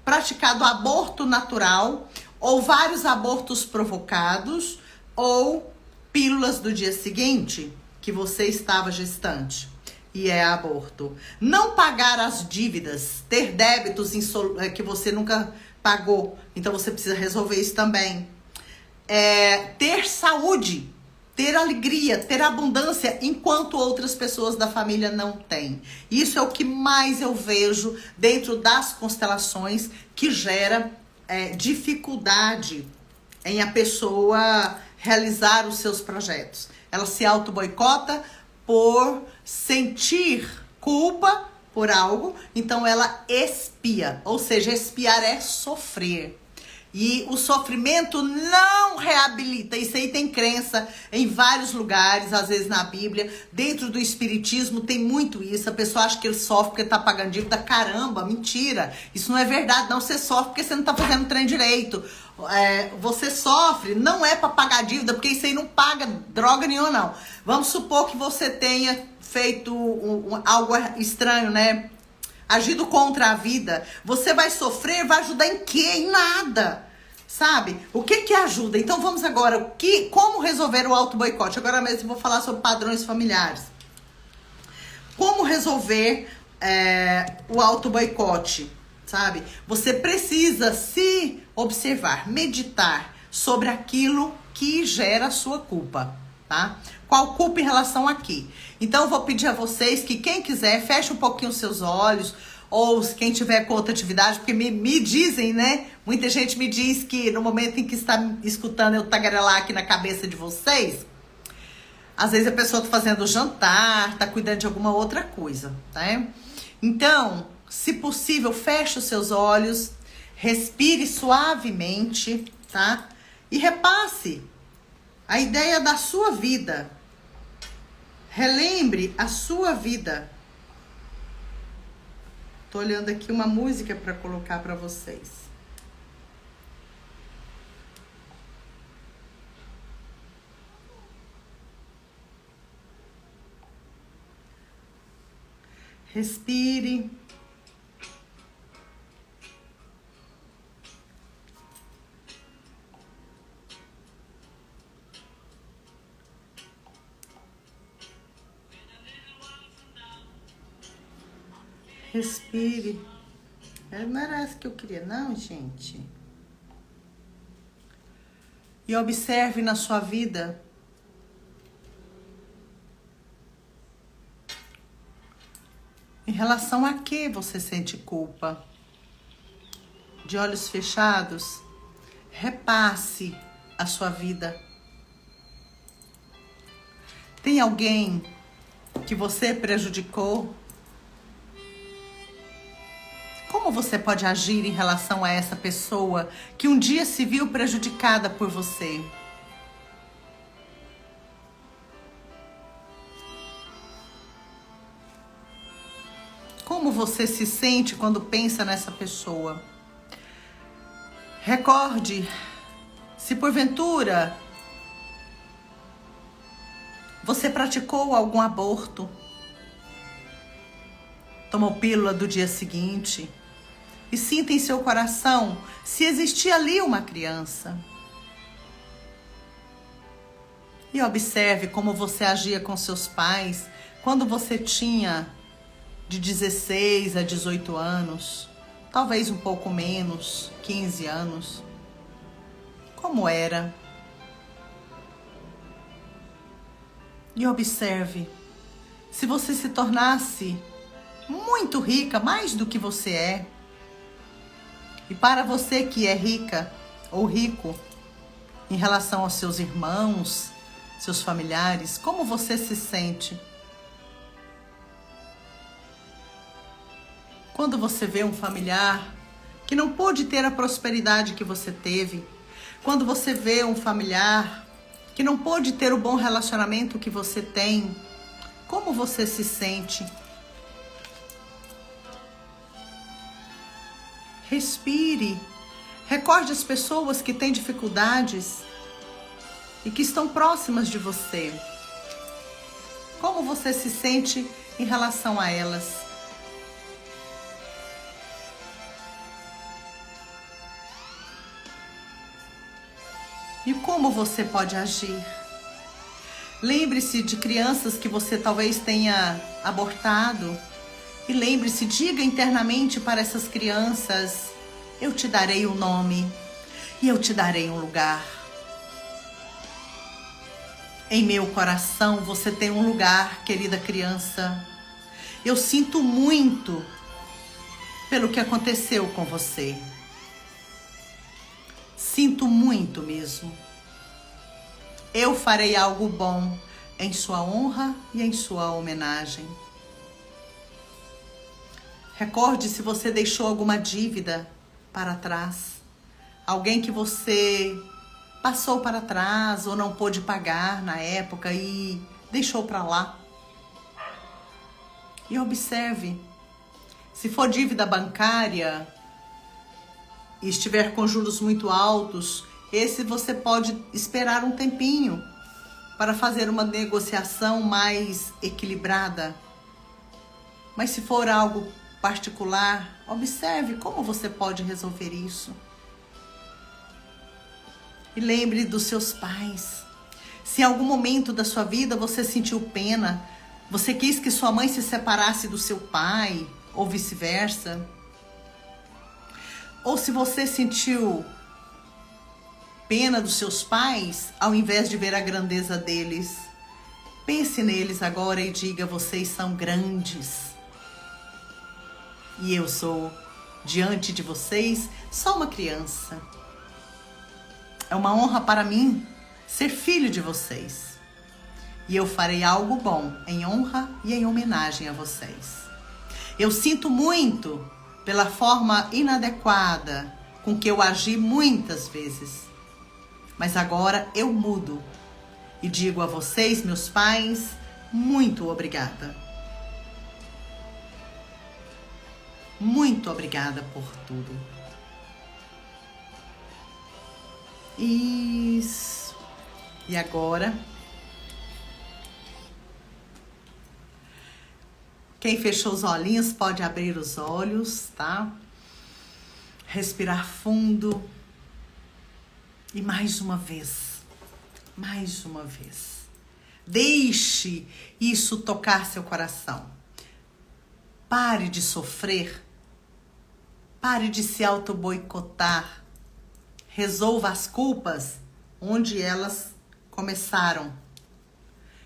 praticado aborto natural ou vários abortos provocados ou pílulas do dia seguinte que você estava gestante. E é aborto. Não pagar as dívidas, ter débitos que você nunca pagou. Então você precisa resolver isso também. Ter saúde, ter alegria, ter abundância, enquanto outras pessoas da família não têm. Isso é o que mais eu vejo dentro das constelações que gera dificuldade em a pessoa realizar os seus projetos. Ela se auto-boicota por sentir culpa por algo, então ela expia, ou seja, expiar é sofrer. E o sofrimento não reabilita. Isso aí tem crença em vários lugares, às vezes na Bíblia. Dentro do Espiritismo tem muito isso. A pessoa acha que ele sofre porque tá pagando dívida. Caramba, mentira. Isso não é verdade, não. Você sofre porque você não tá fazendo o trem direito. Você sofre, não é para pagar dívida, porque isso aí não paga droga nenhuma, não. Vamos supor que você tenha feito algo estranho, né? Agido contra a vida. Você vai sofrer, vai ajudar em quê? Em nada. Sabe? O que ajuda? Então vamos agora, como resolver o auto-boicote? Agora mesmo eu vou falar sobre padrões familiares. Como resolver o auto-boicote? Sabe? Você precisa se observar, meditar sobre aquilo que gera a sua culpa, tá? Qual culpa em relação a quê? Então eu vou pedir a vocês que quem quiser, feche um pouquinho os seus olhos, ou quem tiver com outra atividade, porque me dizem, né? Muita gente me diz que no momento em que está escutando eu tagarelar aqui na cabeça de vocês, às vezes a pessoa tá fazendo jantar, tá cuidando de alguma outra coisa, tá? Então, se possível, feche os seus olhos, respire suavemente, tá? E repasse a ideia da sua vida. Relembre a sua vida. Tô olhando aqui uma música para colocar para vocês. Respire. Respire. Não era essa que eu queria, não, gente. E observe na sua vida em relação a que você sente culpa. De olhos fechados, repasse a sua vida. Tem alguém que você prejudicou? Como você pode agir em relação a essa pessoa que um dia se viu prejudicada por você? Como você se sente quando pensa nessa pessoa? Recorde, se porventura você praticou algum aborto, tomou pílula do dia seguinte, e sinta em seu coração se existia ali uma criança. E observe como você agia com seus pais quando você tinha de 16 a 18 anos, talvez um pouco menos, 15 anos. Como era? E observe, se você se tornasse muito rica, mais do que você é, e para você que é rica ou rico, em relação aos seus irmãos, seus familiares, como você se sente? Quando você vê um familiar que não pôde ter a prosperidade que você teve, quando você vê um familiar que não pôde ter o bom relacionamento que você tem, como você se sente? Respire. Recorde as pessoas que têm dificuldades e que estão próximas de você. Como você se sente em relação a elas? E como você pode agir? Lembre-se de crianças que você talvez tenha abortado. E lembre-se, diga internamente para essas crianças: eu te darei um nome e eu te darei um lugar. Em meu coração você tem um lugar, querida criança. Eu sinto muito pelo que aconteceu com você. Sinto muito mesmo. Eu farei algo bom em sua honra e em sua homenagem. Recorde se você deixou alguma dívida para trás. Alguém que você passou para trás ou não pôde pagar na época e deixou para lá. E observe, se for dívida bancária e estiver com juros muito altos, esse você pode esperar um tempinho para fazer uma negociação mais equilibrada. Mas se for algo particular, observe como você pode resolver isso. E lembre dos seus pais. Se em algum momento da sua vida você sentiu pena, você quis que sua mãe se separasse do seu pai, ou vice-versa, ou se você sentiu pena dos seus pais, ao invés de ver a grandeza deles, pense neles agora e diga: vocês são grandes. E eu sou, diante de vocês, só uma criança. É uma honra para mim ser filho de vocês. E eu farei algo bom em honra e em homenagem a vocês. Eu sinto muito pela forma inadequada com que eu agi muitas vezes. Mas agora eu mudo e digo a vocês, meus pais, muito obrigada. Muito obrigada por tudo. Isso. E agora, quem fechou os olhinhos pode abrir os olhos, tá? Respirar fundo. E mais uma vez, deixe isso tocar seu coração. Pare de sofrer. Pare de se auto-boicotar. Resolva as culpas onde elas começaram.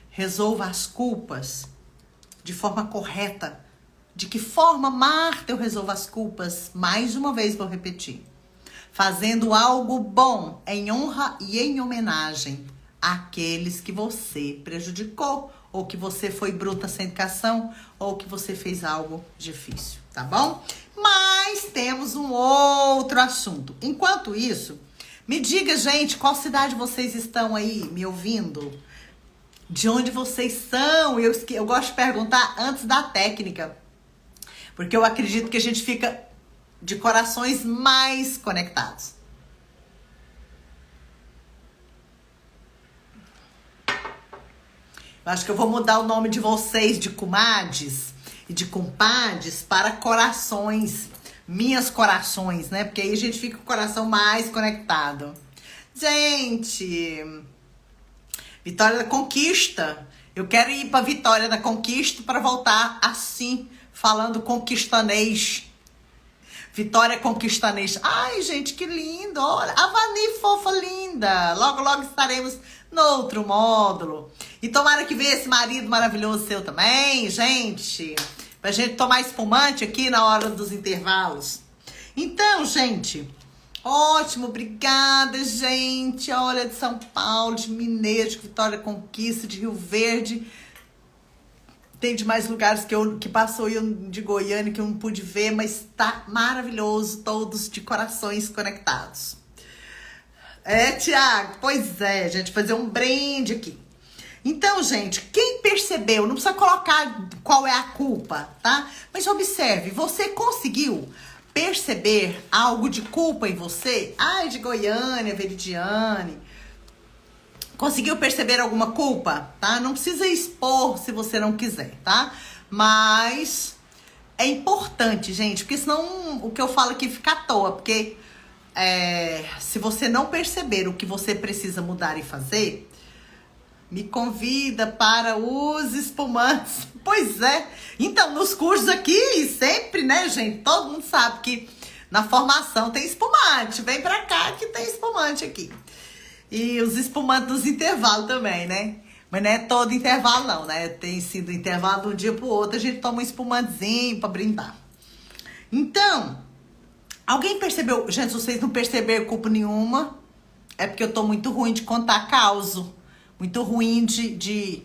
Resolva as culpas de forma correta. De que forma, Marta, eu resolvo as culpas? Mais uma vez vou repetir. Fazendo algo bom em honra e em homenagem àqueles que você prejudicou ou que você foi bruta sem educação, ou que você fez algo difícil, tá bom? Mas temos um outro assunto. Enquanto isso, me diga, gente, qual cidade vocês estão aí me ouvindo? De onde vocês são? Eu gosto de perguntar antes da técnica, porque eu acredito que a gente fica de corações mais conectados. Eu acho que eu vou mudar o nome de vocês de comadres e de compadres para corações, minhas corações, né? Porque aí a gente fica com o coração mais conectado. Gente, Vitória da Conquista. Eu quero ir para Vitória da Conquista para voltar assim, falando conquistanês. Vitória Conquistanês. Ai, gente, que lindo. Olha, a Vani fofa linda. Logo, logo estaremos no outro módulo. E tomara que venha esse marido maravilhoso seu também, gente. Pra gente tomar espumante aqui na hora dos intervalos. Então, gente, ótimo. Obrigada, gente. Olha, de São Paulo, de Mineiro, de Vitória Conquista, de Rio Verde. Tem de mais lugares que passou eu de Goiânia que eu não pude ver, mas tá maravilhoso, todos de corações conectados. É, Tiago? Pois é, gente, fazer um brinde aqui. Então, gente, quem percebeu, não precisa colocar qual é a culpa, tá? Mas observe, você conseguiu perceber algo de culpa em você? Ai, de Goiânia, Veridiane. Conseguiu perceber alguma culpa, tá? Não precisa expor se você não quiser, tá? Mas é importante, gente, porque senão o que eu falo aqui fica à toa, porque se você não perceber o que você precisa mudar e fazer, me convida para os espumantes. Pois é. Então, nos cursos aqui, sempre, né, gente? Todo mundo sabe que na formação tem espumante. Vem pra cá que tem espumante aqui. E os espumantes dos intervalos também, né? Mas não é todo intervalo, não, né? Tem sido intervalo de um dia pro outro, a gente toma um espumantezinho pra brindar. Então, alguém percebeu? Gente, se vocês não perceberam culpa nenhuma, é porque eu tô muito ruim de contar causo. Muito ruim de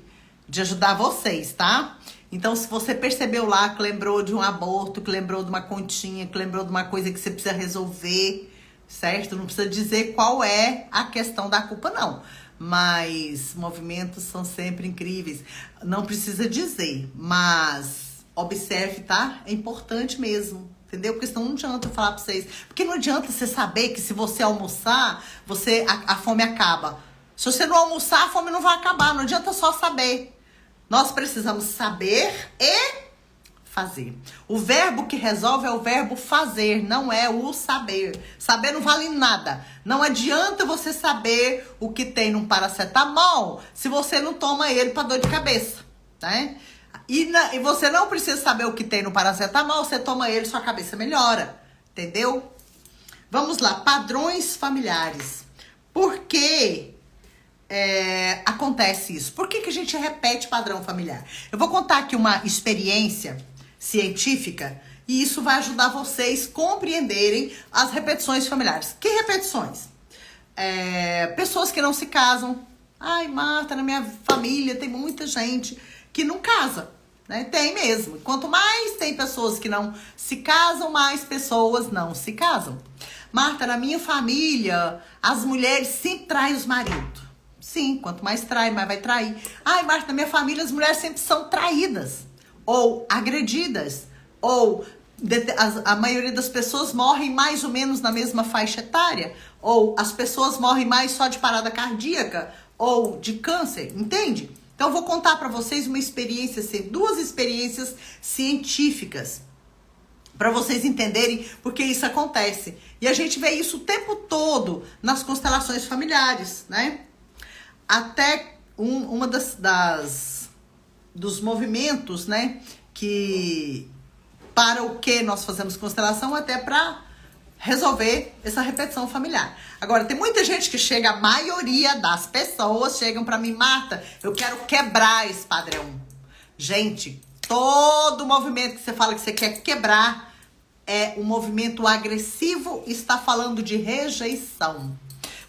ajudar vocês, tá? Então, se você percebeu lá que lembrou de um aborto, que lembrou de uma continha, que lembrou de uma coisa que você precisa resolver, certo? Não precisa dizer qual é a questão da culpa, não. Mas movimentos são sempre incríveis. Não precisa dizer, mas observe, tá? É importante mesmo, entendeu? Porque senão não adianta eu falar pra vocês. Porque não adianta você saber que se você almoçar, a fome acaba. Se você não almoçar, a fome não vai acabar. Não adianta só saber. Nós precisamos saber e fazer. O verbo que resolve é o verbo fazer, não é o saber. Saber não vale nada. Não adianta você saber o que tem num paracetamol se você não toma ele para dor de cabeça, né? E você não precisa saber o que tem no paracetamol, você toma ele, sua cabeça melhora, entendeu? Vamos lá, padrões familiares. Por que acontece isso? Por que a gente repete padrão familiar? Eu vou contar aqui uma experiência científica e isso vai ajudar vocês a compreenderem as repetições familiares. Que repetições? Pessoas que não se casam. Ai, Marta, na minha família tem muita gente que não casa, né? Tem mesmo. Quanto mais tem pessoas que não se casam, mais pessoas não se casam. Marta, na minha família, as mulheres sempre traem os maridos. Sim, quanto mais trai, mais vai trair. Ai, Marta, na minha família as mulheres sempre são traídas, ou agredidas, ou a maioria das pessoas morrem mais ou menos na mesma faixa etária, ou as pessoas morrem mais só de parada cardíaca, ou de câncer, entende? Então eu vou contar para vocês uma experiência, duas experiências científicas, para vocês entenderem por que isso acontece. E a gente vê isso o tempo todo nas constelações familiares, né? Até uma dos movimentos, né, que para o que nós fazemos constelação, até para resolver essa repetição familiar. Agora, tem muita gente que chega, a maioria das pessoas chegam para mim, Marta, eu quero quebrar esse padrão. Gente, todo movimento que você fala que você quer quebrar é um movimento agressivo, está falando de rejeição.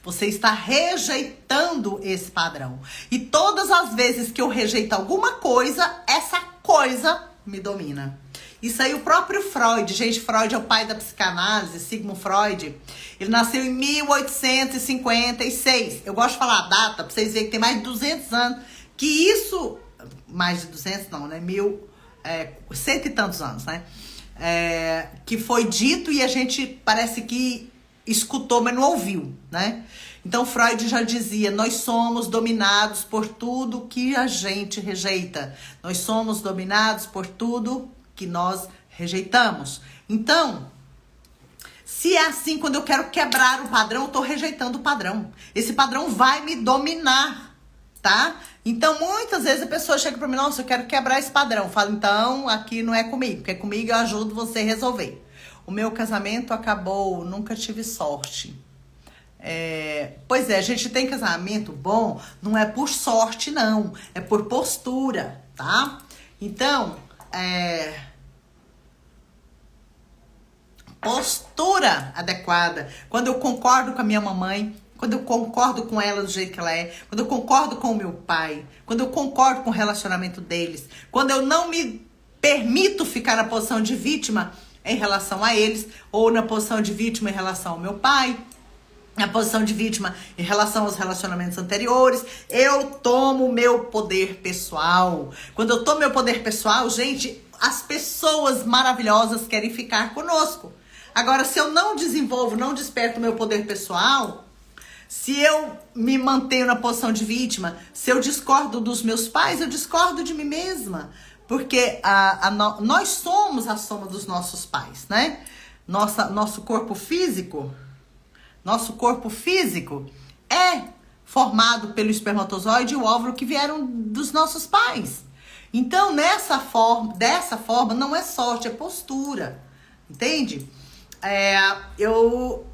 Você está rejeitando esse padrão. E todas as vezes que eu rejeito alguma coisa, essa coisa me domina. Isso aí o próprio Freud, gente, Freud é o pai da psicanálise, Sigmund Freud. Ele nasceu em 1856. Eu gosto de falar a data, pra vocês verem que tem mais de 200 anos. Que isso, mais de 200 não, né? Cento e tantos anos, né? Que foi dito e a gente parece que escutou, mas não ouviu, né? Então Freud já dizia, nós somos dominados por tudo que a gente rejeita. Nós somos dominados por tudo que nós rejeitamos. Então, se é assim, quando eu quero quebrar o padrão, eu tô rejeitando o padrão. Esse padrão vai me dominar, tá? Então, muitas vezes a pessoa chega pra mim, nossa, eu quero quebrar esse padrão. Eu falo, então, aqui não é comigo, porque comigo eu ajudo você a resolver. O meu casamento acabou, nunca tive sorte. Pois é, a gente tem casamento bom, não é por sorte, não. É por postura, tá? Então, postura adequada. Quando eu concordo com a minha mamãe, quando eu concordo com ela do jeito que ela é, quando eu concordo com o meu pai, quando eu concordo com o relacionamento deles, quando eu não me permito ficar na posição de vítima em relação a eles, ou na posição de vítima em relação ao meu pai, na posição de vítima em relação aos relacionamentos anteriores, eu tomo meu poder pessoal. Quando eu tomo meu poder pessoal, gente, as pessoas maravilhosas querem ficar conosco. Agora, se eu não desenvolvo, não desperto meu poder pessoal, se eu me mantenho na posição de vítima, se eu discordo dos meus pais, eu discordo de mim mesma. Porque nós somos a soma dos nossos pais, né? Nosso corpo físico é formado pelo espermatozoide e o óvulo que vieram dos nossos pais. Então, dessa forma, não é sorte, é postura. Entende? Eu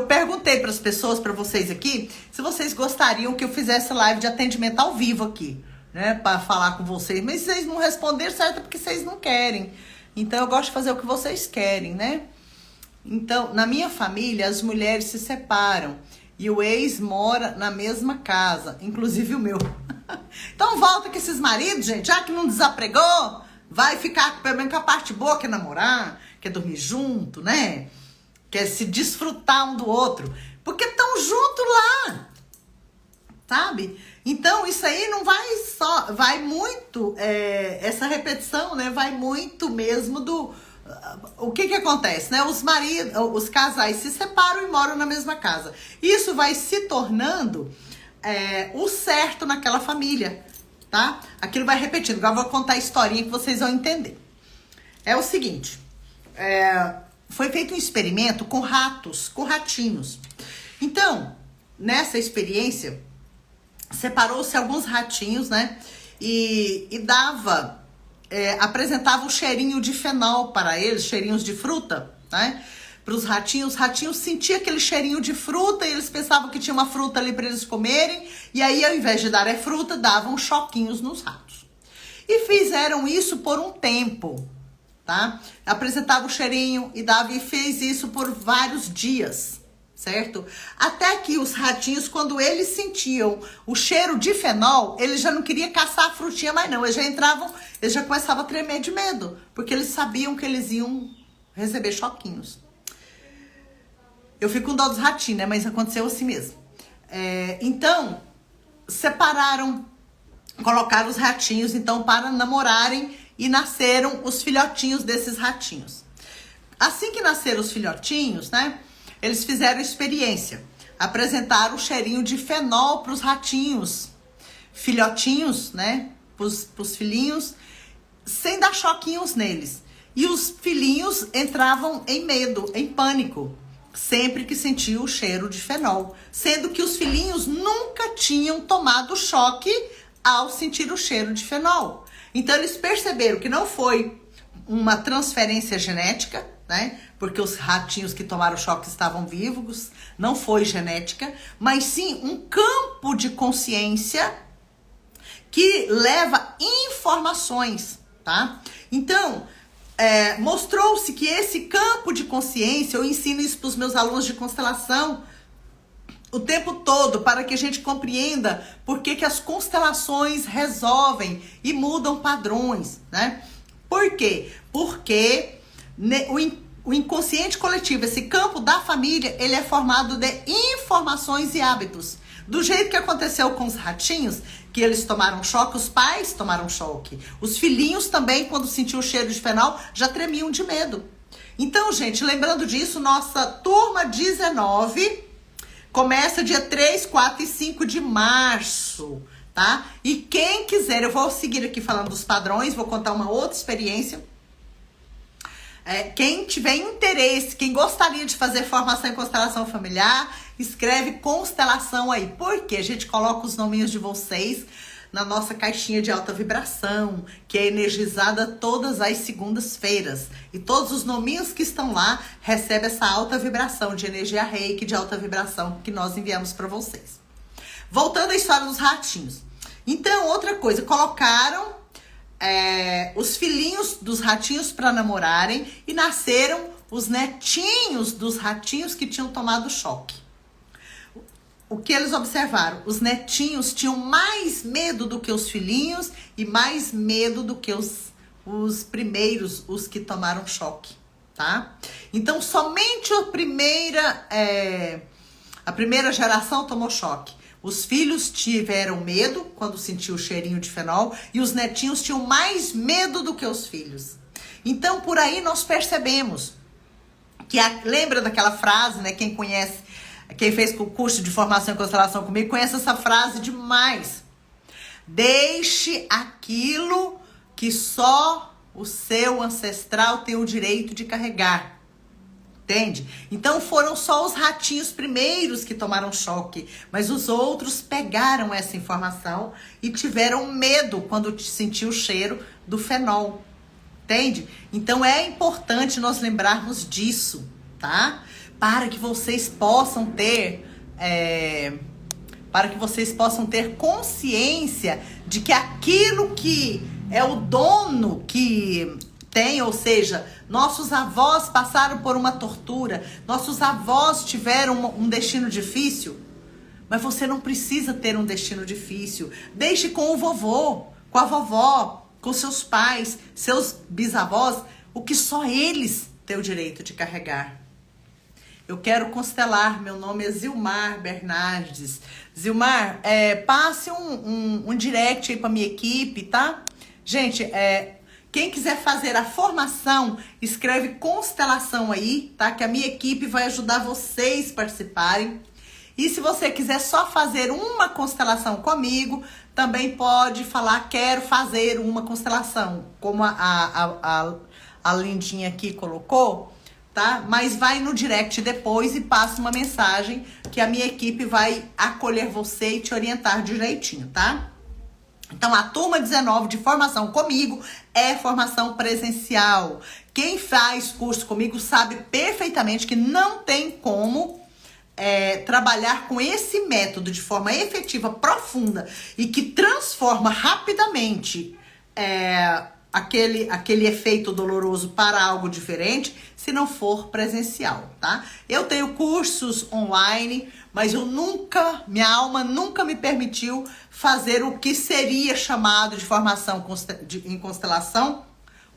perguntei para as pessoas, para vocês aqui, se vocês gostariam que eu fizesse live de atendimento ao vivo aqui, né? Para falar com vocês. Mas vocês não responderam, certo? Porque vocês não querem. Então, eu gosto de fazer o que vocês querem, né? Então, na minha família, as mulheres se separam e o ex mora na mesma casa, inclusive o meu. Então, volta com esses maridos, gente, já que não desapregou, vai ficar pelo menos com a parte boa, que é namorar, quer dormir junto, né? Quer se desfrutar um do outro, porque estão juntos lá, sabe? Então, isso aí não vai só, vai muito, essa repetição, né? Vai muito mesmo do... O que acontece, né? Os casais se separam e moram na mesma casa. Isso vai se tornando o certo naquela família, tá? Aquilo vai repetindo. Agora eu vou contar a historinha que vocês vão entender. É o seguinte, foi feito um experimento com ratinhos. Então, nessa experiência, separou-se alguns ratinhos, né? E apresentava um cheirinho de fenol para eles, cheirinhos de fruta, né? Para os ratinhos sentiam aquele cheirinho de fruta e eles pensavam que tinha uma fruta ali para eles comerem. E aí, ao invés de dar fruta, davam choquinhos nos ratos. E fizeram isso por um tempo, tá? Apresentava o cheirinho e fez isso por vários dias, certo? Até que os ratinhos, quando eles sentiam o cheiro de fenol, eles já não queriam caçar a frutinha mais não. Eles já começavam a tremer de medo, porque eles sabiam que eles iam receber choquinhos. Eu fico com dó dos ratinhos, né? Mas aconteceu assim mesmo. Então, separaram, colocaram os ratinhos, então, para namorarem e nasceram os filhotinhos desses ratinhos. Assim que nasceram os filhotinhos, né? Eles fizeram experiência. Apresentaram o cheirinho de fenol para os ratinhos. Filhotinhos, né? Para os filhinhos, sem dar choquinhos neles. E os filhinhos entravam em medo, em pânico, sempre que sentiam o cheiro de fenol. Sendo que os filhinhos nunca tinham tomado choque ao sentir o cheiro de fenol. Então, eles perceberam que não foi uma transferência genética, né? Porque os ratinhos que tomaram choque estavam vivos, não foi genética, mas sim um campo de consciência que leva informações, tá? Então, mostrou-se que esse campo de consciência, eu ensino isso para os meus alunos de constelação, o tempo todo para que a gente compreenda por que as constelações resolvem e mudam padrões, né? Por quê? Porque o inconsciente coletivo, esse campo da família, ele é formado de informações e hábitos. Do jeito que aconteceu com os ratinhos, que eles tomaram choque, os pais tomaram choque. Os filhinhos também, quando sentiam o cheiro de fenol, já tremiam de medo. Então, gente, lembrando disso, nossa turma 19 começa dia 3, 4 e 5 de março, tá? E quem quiser, eu vou seguir aqui falando dos padrões, vou contar uma outra experiência. Quem tiver interesse, quem gostaria de fazer formação em constelação familiar, escreve constelação aí. Porque a gente coloca os nominhos de vocês na nossa caixinha de alta vibração, que é energizada todas as segundas-feiras. E todos os nominhos que estão lá recebem essa alta vibração de energia reiki, de alta vibração que nós enviamos para vocês. Voltando à história dos ratinhos. Então, outra coisa, colocaram os filhinhos dos ratinhos para namorarem e nasceram os netinhos dos ratinhos que tinham tomado choque. O que eles observaram? Os netinhos tinham mais medo do que os filhinhos e mais medo do que os primeiros, os que tomaram choque, tá? Então, somente a primeira geração tomou choque. Os filhos tiveram medo quando sentiu o cheirinho de fenol e os netinhos tinham mais medo do que os filhos. Então, por aí nós percebemos que lembra daquela frase, né? Quem conhece, quem fez o curso de formação em constelação comigo, conhece essa frase demais. Deixe aquilo que só o seu ancestral tem o direito de carregar. Entende? Então foram só os ratinhos primeiros que tomaram choque, mas os outros pegaram essa informação e tiveram medo quando sentiu o cheiro do fenol. Entende? Então é importante nós lembrarmos disso, tá? Para que vocês possam ter consciência de que aquilo que é o dono que tem, ou seja, nossos avós passaram por uma tortura, nossos avós tiveram um destino difícil, mas você não precisa ter um destino difícil. Deixe com o vovô, com a vovó, com seus pais, seus bisavós, o que só eles têm o direito de carregar. Eu quero constelar, meu nome é Zilmar Bernardes. Zilmar, passe um direct aí pra minha equipe, tá? Gente, quem quiser fazer a formação, escreve constelação aí, tá? Que a minha equipe vai ajudar vocês a participarem. E se você quiser só fazer uma constelação comigo, também pode falar, quero fazer uma constelação, como a lindinha aqui colocou, tá? Mas vai no direct depois e passa uma mensagem que a minha equipe vai acolher você e te orientar direitinho, tá? Então, a turma 19 de formação comigo é formação presencial. Quem faz curso comigo sabe perfeitamente que não tem como trabalhar com esse método de forma efetiva, profunda e que transforma rapidamente aquele efeito doloroso para algo diferente, se não for presencial, tá? Eu tenho cursos online, mas minha alma nunca me permitiu fazer o que seria chamado de formação em constelação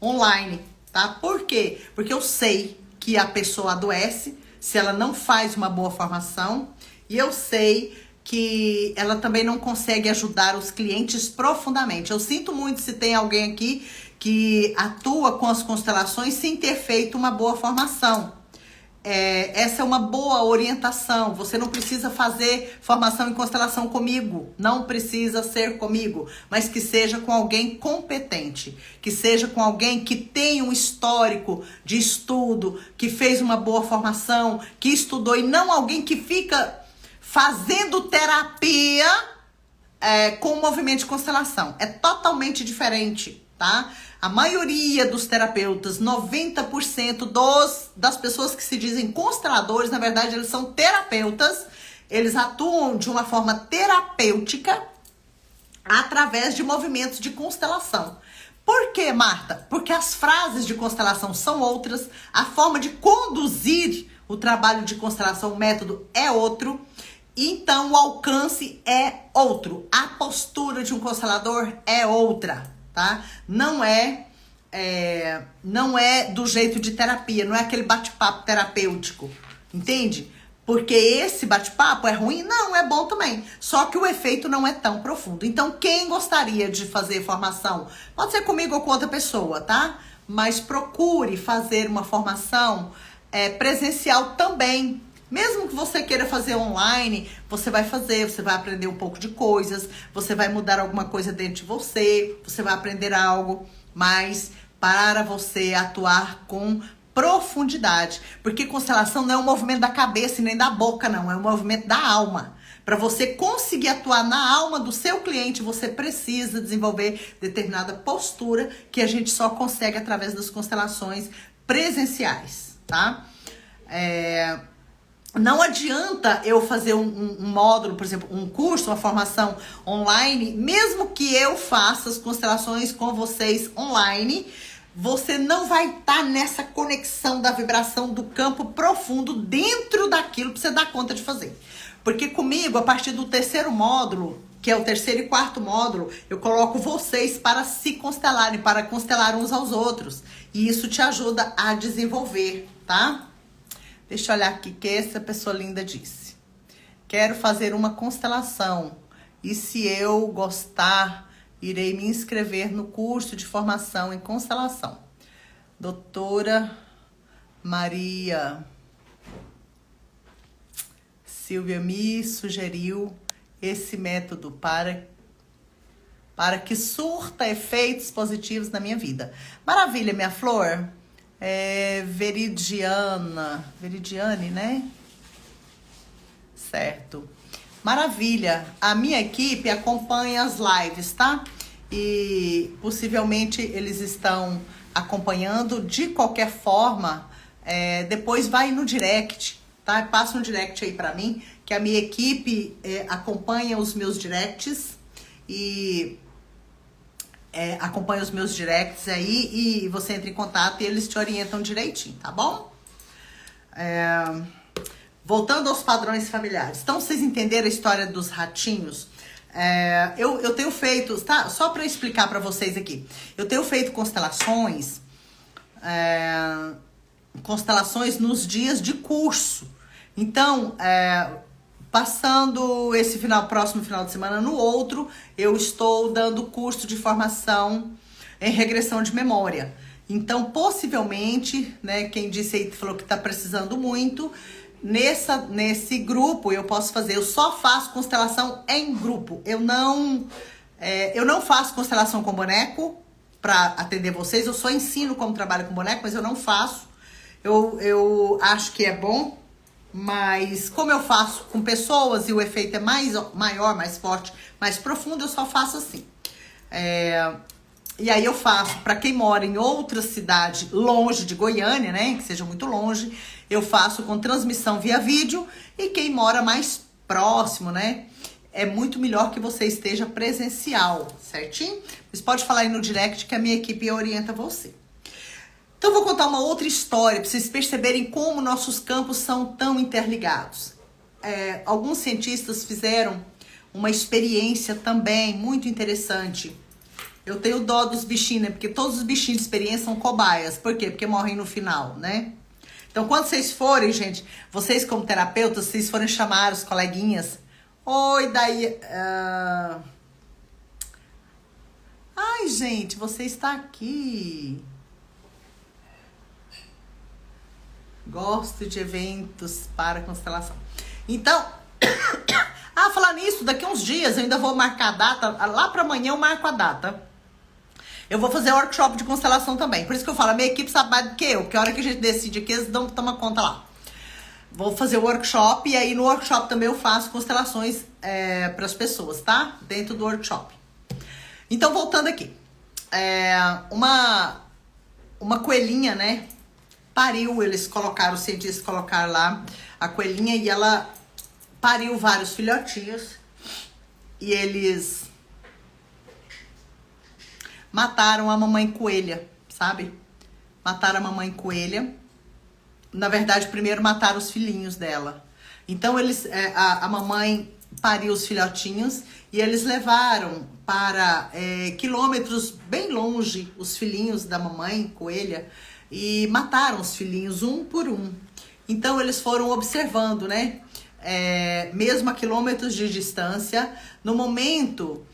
online, tá? Por quê? Porque eu sei que a pessoa adoece se ela não faz uma boa formação e eu sei que ela também não consegue ajudar os clientes profundamente. Eu sinto muito se tem alguém aqui que atua com as constelações sem ter feito uma boa formação. Essa é uma boa orientação. Você não precisa fazer formação em constelação comigo. Não precisa ser comigo. Mas que seja com alguém competente. Que seja com alguém que tenha um histórico de estudo. Que fez uma boa formação. Que estudou. E não alguém que fica fazendo terapia com o movimento de constelação. É totalmente diferente, tá? A maioria dos terapeutas, 90% das pessoas que se dizem consteladores, na verdade, eles são terapeutas. Eles atuam de uma forma terapêutica através de movimentos de constelação. Por quê, Marta? Porque as frases de constelação são outras, a forma de conduzir o trabalho de constelação, o método é outro. Então o alcance é outro. A postura de um constelador é outra, tá? Não é do jeito de terapia, não é aquele bate-papo terapêutico, entende? Porque esse bate-papo é ruim? Não, é bom também. Só que o efeito não é tão profundo. Então, quem gostaria de fazer formação, pode ser comigo ou com outra pessoa, tá? Mas procure fazer uma formação presencial também. Mesmo que você queira fazer online, você vai fazer, você vai aprender um pouco de coisas, você vai mudar alguma coisa dentro de você, você vai aprender algo, mas para você atuar com profundidade. Porque constelação não é um movimento da cabeça e nem da boca, não. É um movimento da alma. Para você conseguir atuar na alma do seu cliente, você precisa desenvolver determinada postura que a gente só consegue através das constelações presenciais, tá? Não adianta eu fazer um módulo, por exemplo, um curso, uma formação online, mesmo que eu faça as constelações com vocês online, você não vai estar nessa conexão da vibração do campo profundo dentro daquilo que você dá conta de fazer. Porque comigo, a partir do terceiro módulo, que é o terceiro e quarto módulo, eu coloco vocês para se constelarem, para constelar uns aos outros. E isso te ajuda a desenvolver, tá? Deixa eu olhar aqui o que essa pessoa linda disse. Quero fazer uma constelação. E se eu gostar, irei me inscrever no curso de formação em constelação. Doutora Maria Silvia me sugeriu esse método para que surta efeitos positivos na minha vida. Maravilha, minha flor. Veridiane, né? Certo. Maravilha. A minha equipe acompanha as lives, tá? E possivelmente eles estão acompanhando. De qualquer forma, depois vai no direct, tá? Passa um direct aí pra mim, que a minha equipe acompanha os meus directs e... acompanha os meus directs aí e você entra em contato e eles te orientam direitinho, tá bom? Voltando aos padrões familiares. Então, vocês entenderam a história dos ratinhos? Eu tenho feito, tá? Só para explicar para vocês aqui. Eu tenho feito constelações nos dias de curso. Então, passando esse próximo final de semana no outro, eu estou dando curso de formação em regressão de memória. Então, possivelmente, né, quem disse aí, falou que está precisando muito, nesse grupo eu posso fazer. Eu só faço constelação em grupo. Eu não faço constelação com boneco para atender vocês. Eu só ensino como trabalho com boneco, mas eu não faço. Eu acho que é bom. Mas como eu faço com pessoas e o efeito é maior, mais forte, mais profundo, eu só faço assim. E aí eu faço, para quem mora em outra cidade longe de Goiânia, né, que seja muito longe, eu faço com transmissão via vídeo. E quem mora mais próximo, né, é muito melhor que você esteja presencial, certinho? Você pode falar aí no direct que a minha equipe orienta você. Então, eu vou contar uma outra história para vocês perceberem como nossos campos são tão interligados. Alguns cientistas fizeram uma experiência também muito interessante. Eu tenho dó dos bichinhos, né? Porque todos os bichinhos de experiência são cobaias. Por quê? Porque morrem no final, né? Então, quando vocês forem, gente, vocês como terapeutas, vocês forem chamar os coleguinhas. Oi, daí... Ai, gente, você está aqui... Gosto de eventos para constelação. Então, falar nisso, daqui uns dias eu ainda vou marcar a data. Lá para amanhã eu marco a data. Eu vou fazer workshop de constelação também. Por isso que eu falo, a minha equipe sabe mais do que eu. Porque a hora que a gente decide aqui, eles tomam conta lá. Vou fazer o workshop e aí no workshop também eu faço constelações para as pessoas, tá? Dentro do workshop. Então, voltando aqui. Uma coelhinha, né? Pariu, os cientistas colocaram lá a coelhinha e ela pariu vários filhotinhos e eles mataram a mamãe coelha, sabe? Mataram a mamãe coelha. Na verdade, primeiro mataram os filhinhos dela. Então a mamãe pariu os filhotinhos e eles levaram para quilômetros bem longe os filhinhos da mamãe coelha e mataram os filhinhos um por um. Então eles foram observando, né? Mesmo a quilômetros de distância, no momento...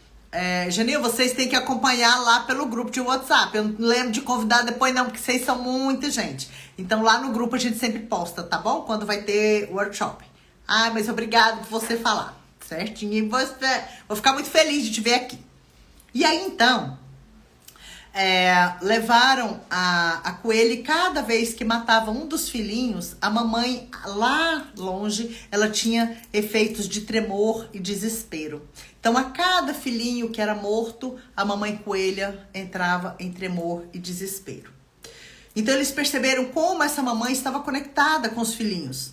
Janil, vocês têm que acompanhar lá pelo grupo de WhatsApp. Eu não lembro de convidar depois não, porque vocês são muita gente. Então lá no grupo a gente sempre posta, tá bom? Quando vai ter workshop. Ah, mas obrigado por você falar. Certinho. E vou ficar muito feliz de te ver aqui. E aí, então, levaram a coelha e cada vez que matava um dos filhinhos, a mamãe, lá longe, ela tinha efeitos de tremor e desespero. Então, a cada filhinho que era morto, a mamãe coelha entrava em tremor e desespero. Então, eles perceberam como essa mamãe estava conectada com os filhinhos.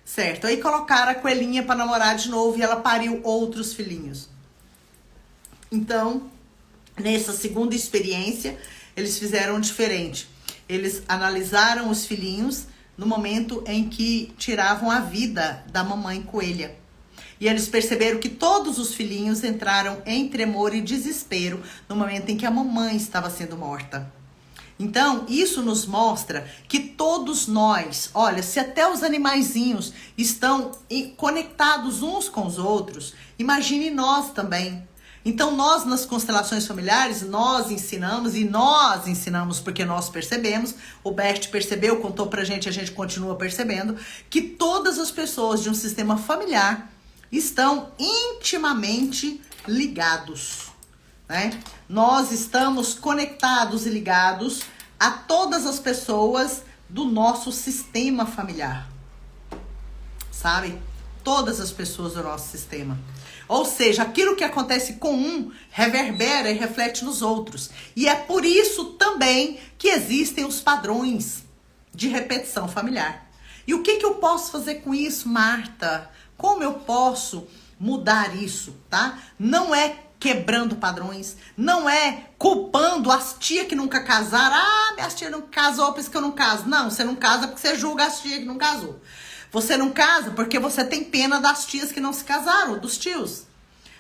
Certo, aí colocaram a coelhinha para namorar de novo e ela pariu outros filhinhos. Então, nessa segunda experiência, eles fizeram diferente. Eles analisaram os filhinhos no momento em que tiravam a vida da mamãe coelha. E eles perceberam que todos os filhinhos entraram em tremor e desespero no momento em que a mamãe estava sendo morta. Então, isso nos mostra que todos nós, olha, se até os animaizinhos estão conectados uns com os outros, imagine nós também. Então, nós nas constelações familiares, nós ensinamos porque nós percebemos, o Bert percebeu, contou pra gente, a gente continua percebendo, que todas as pessoas de um sistema familiar estão intimamente ligados. Né? Nós estamos conectados e ligados a todas as pessoas do nosso sistema familiar, sabe? Todas as pessoas do nosso sistema. Ou seja, aquilo que acontece com um reverbera e reflete nos outros. E é por isso também que existem os padrões de repetição familiar. E o que eu posso fazer com isso, Marta? Como eu posso mudar isso, tá? Não é quebrando padrões, não é culpando as tias que nunca casaram. Ah, minhas tias não casou, por isso que eu não caso. Não, você não casa porque você julga as tias que não casou. Você não casa porque você tem pena das tias que não se casaram, dos tios.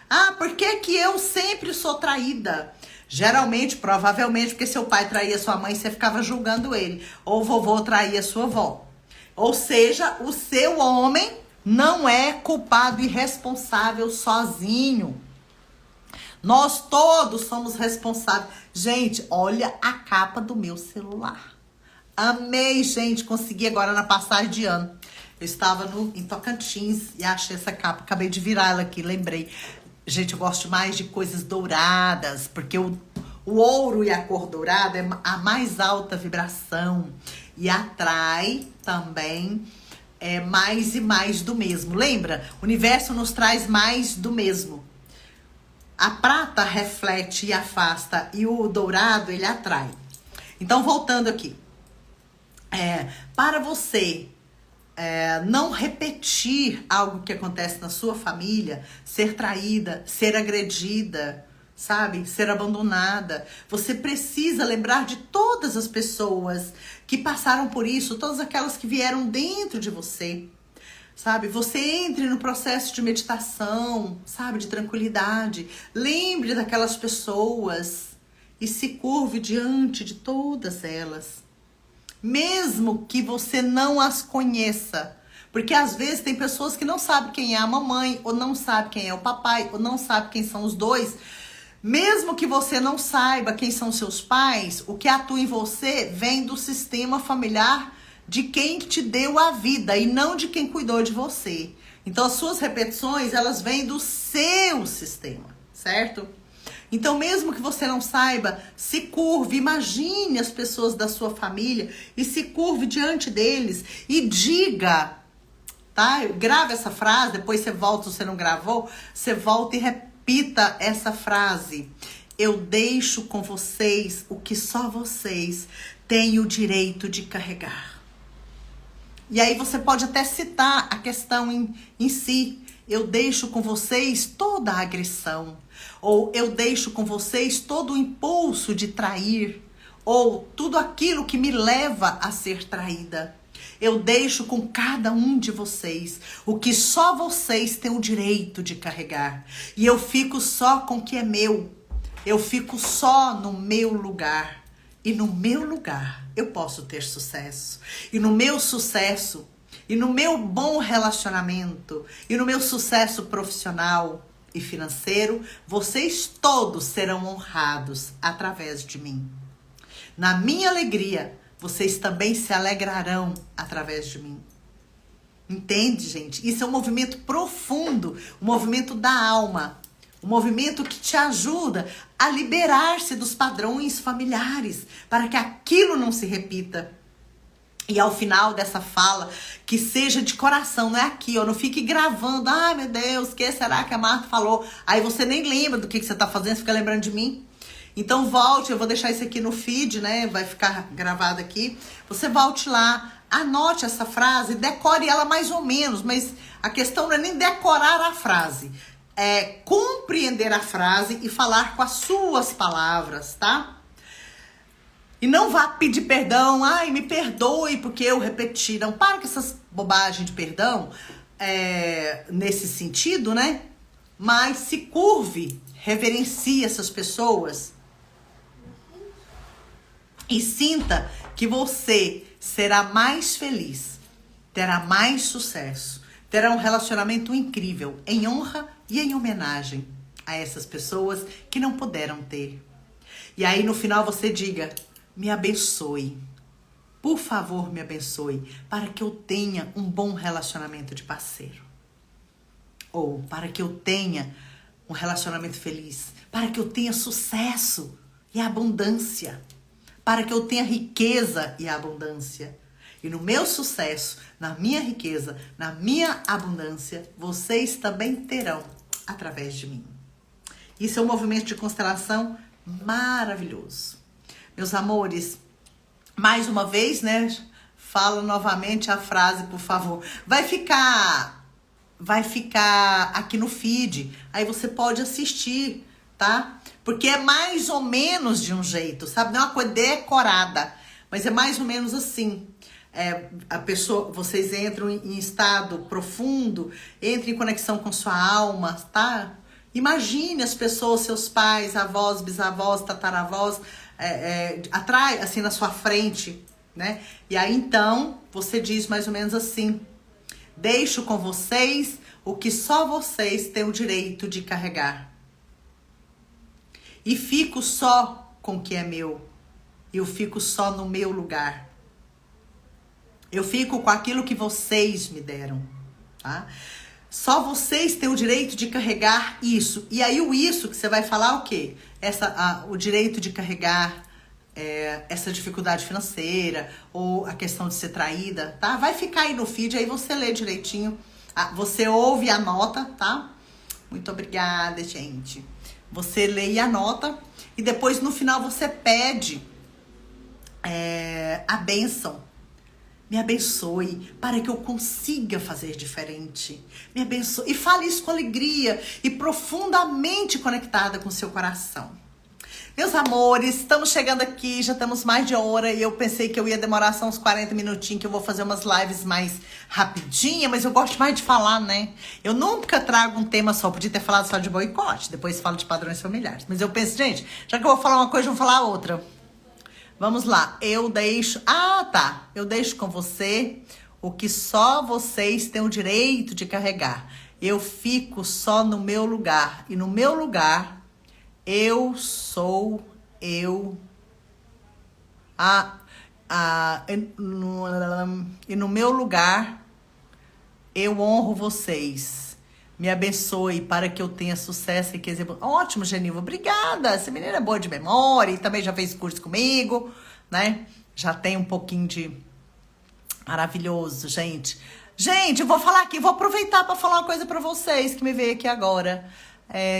Ah, por que que eu sempre sou traída? Geralmente, provavelmente, porque seu pai traía sua mãe e você ficava julgando ele. Ou o vovô traía sua avó. Ou seja, o seu homem não é culpado e responsável sozinho. Nós todos somos responsáveis. Gente, olha a capa do meu celular. Amei, gente. Consegui agora na passagem de ano. Eu estava em Tocantins e achei essa capa. Acabei de virar ela aqui, lembrei. Gente, eu gosto mais de coisas douradas, porque o ouro e a cor dourada é a mais alta vibração. E atrai também mais e mais do mesmo. Lembra? O universo nos traz mais do mesmo. A prata reflete e afasta, e o dourado, ele atrai. Então, voltando aqui. Para você não repetir algo que acontece na sua família, ser traída, ser agredida, sabe? Ser abandonada. Você precisa lembrar de todas as pessoas que passaram por isso, todas aquelas que vieram dentro de você. Sabe, você entre no processo de meditação, sabe, de tranquilidade. Lembre daquelas pessoas e se curve diante de todas elas. Mesmo que você não as conheça. Porque às vezes tem pessoas que não sabem quem é a mamãe, ou não sabem quem é o papai, ou não sabem quem são os dois. Mesmo que você não saiba quem são seus pais, o que atua em você vem do sistema familiar de quem te deu a vida e não de quem cuidou de você. Então, as suas repetições, elas vêm do seu sistema, certo? Então, mesmo que você não saiba, se curve, imagine as pessoas da sua família e se curve diante deles e diga, tá? Grave essa frase, depois você volta, se você não gravou, você volta e repita essa frase. Eu deixo com vocês o que só vocês têm o direito de carregar. E aí você pode até citar a questão em si. Eu deixo com vocês toda a agressão. Ou eu deixo com vocês todo o impulso de trair. Ou tudo aquilo que me leva a ser traída. Eu deixo com cada um de vocês o que só vocês têm o direito de carregar. E eu fico só com o que é meu. Eu fico só no meu lugar. E no meu lugar eu posso ter sucesso. E no meu sucesso, e no meu bom relacionamento, e no meu sucesso profissional e financeiro, vocês todos serão honrados através de mim. Na minha alegria, vocês também se alegrarão através de mim. Entende, gente? Isso é um movimento profundo, um movimento da alma. Um movimento que te ajuda a liberar-se dos padrões familiares, para que aquilo não se repita. E ao final dessa fala, que seja de coração, não é aqui, ó, não fique gravando. Ai, meu Deus, o que será que a Marta falou? Aí você nem lembra do que você tá fazendo, você fica lembrando de mim. Então volte, eu vou deixar isso aqui no feed, né? Vai ficar gravado aqui. Você volte lá, anote essa frase, decore ela mais ou menos, mas a questão não é nem decorar a frase. É compreender a frase e falar com as suas palavras, tá? E não vá pedir perdão, ai, me perdoe porque eu repeti. Não, para com essas bobagens de perdão, nesse sentido, né? Mas se curve, reverencie essas pessoas e sinta que você será mais feliz, terá mais sucesso, terá um relacionamento incrível, em honra e em homenagem a essas pessoas que não puderam ter. E aí no final você diga, me abençoe, por favor me abençoe, para que eu tenha um bom relacionamento de parceiro. Ou para que eu tenha um relacionamento feliz, para que eu tenha sucesso e abundância, para que eu tenha riqueza e abundância. E no meu sucesso, na minha riqueza, na minha abundância, vocês também terão através de mim. Isso é um movimento de constelação maravilhoso. Meus amores, mais uma vez, né? Fala novamente a frase, por favor. Vai ficar aqui no feed. Aí você pode assistir, tá? Porque é mais ou menos de um jeito, sabe? Não é uma coisa decorada, mas é mais ou menos assim. A pessoa, vocês entram em estado profundo, entrem em conexão com sua alma, tá? Imagine as pessoas, seus pais, avós, bisavós, tataravós, atrás, assim, na sua frente, né? E aí, então, você diz mais ou menos assim, deixo com vocês o que só vocês têm o direito de carregar. E fico só com o que é meu. Eu fico só no meu lugar. Eu fico com aquilo que vocês me deram, tá? Só vocês têm o direito de carregar isso. E aí o isso que você vai falar o quê? O direito de carregar essa dificuldade financeira ou a questão de ser traída, tá? Vai ficar aí no feed, aí você lê direitinho. Você ouve e anota, tá? Muito obrigada, gente. Você lê e anota. E depois no final você pede a bênção. Me abençoe para que eu consiga fazer diferente. Me abençoe. E fale isso com alegria e profundamente conectada com o seu coração. Meus amores, estamos chegando aqui, já estamos mais de hora e eu pensei que eu ia demorar só uns 40 minutinhos, que eu vou fazer umas lives mais rapidinha, mas eu gosto mais de falar, né? Eu nunca trago um tema só, podia ter falado só de boicote, depois falo de padrões familiares. Mas eu penso, gente, já que eu vou falar uma coisa, eu vou falar outra. Vamos lá, eu deixo com você o que só vocês têm o direito de carregar. Eu fico só no meu lugar. E no meu lugar, eu sou eu. E no meu lugar, eu honro vocês. Me abençoe para que eu tenha sucesso e riqueza. Ótimo, Geniva. Obrigada. Essa menina é boa de memória e também já fez curso comigo, né? Já tem um pouquinho de... Maravilhoso, gente. Gente, eu vou falar aqui, vou aproveitar para falar uma coisa para vocês que me veio aqui agora.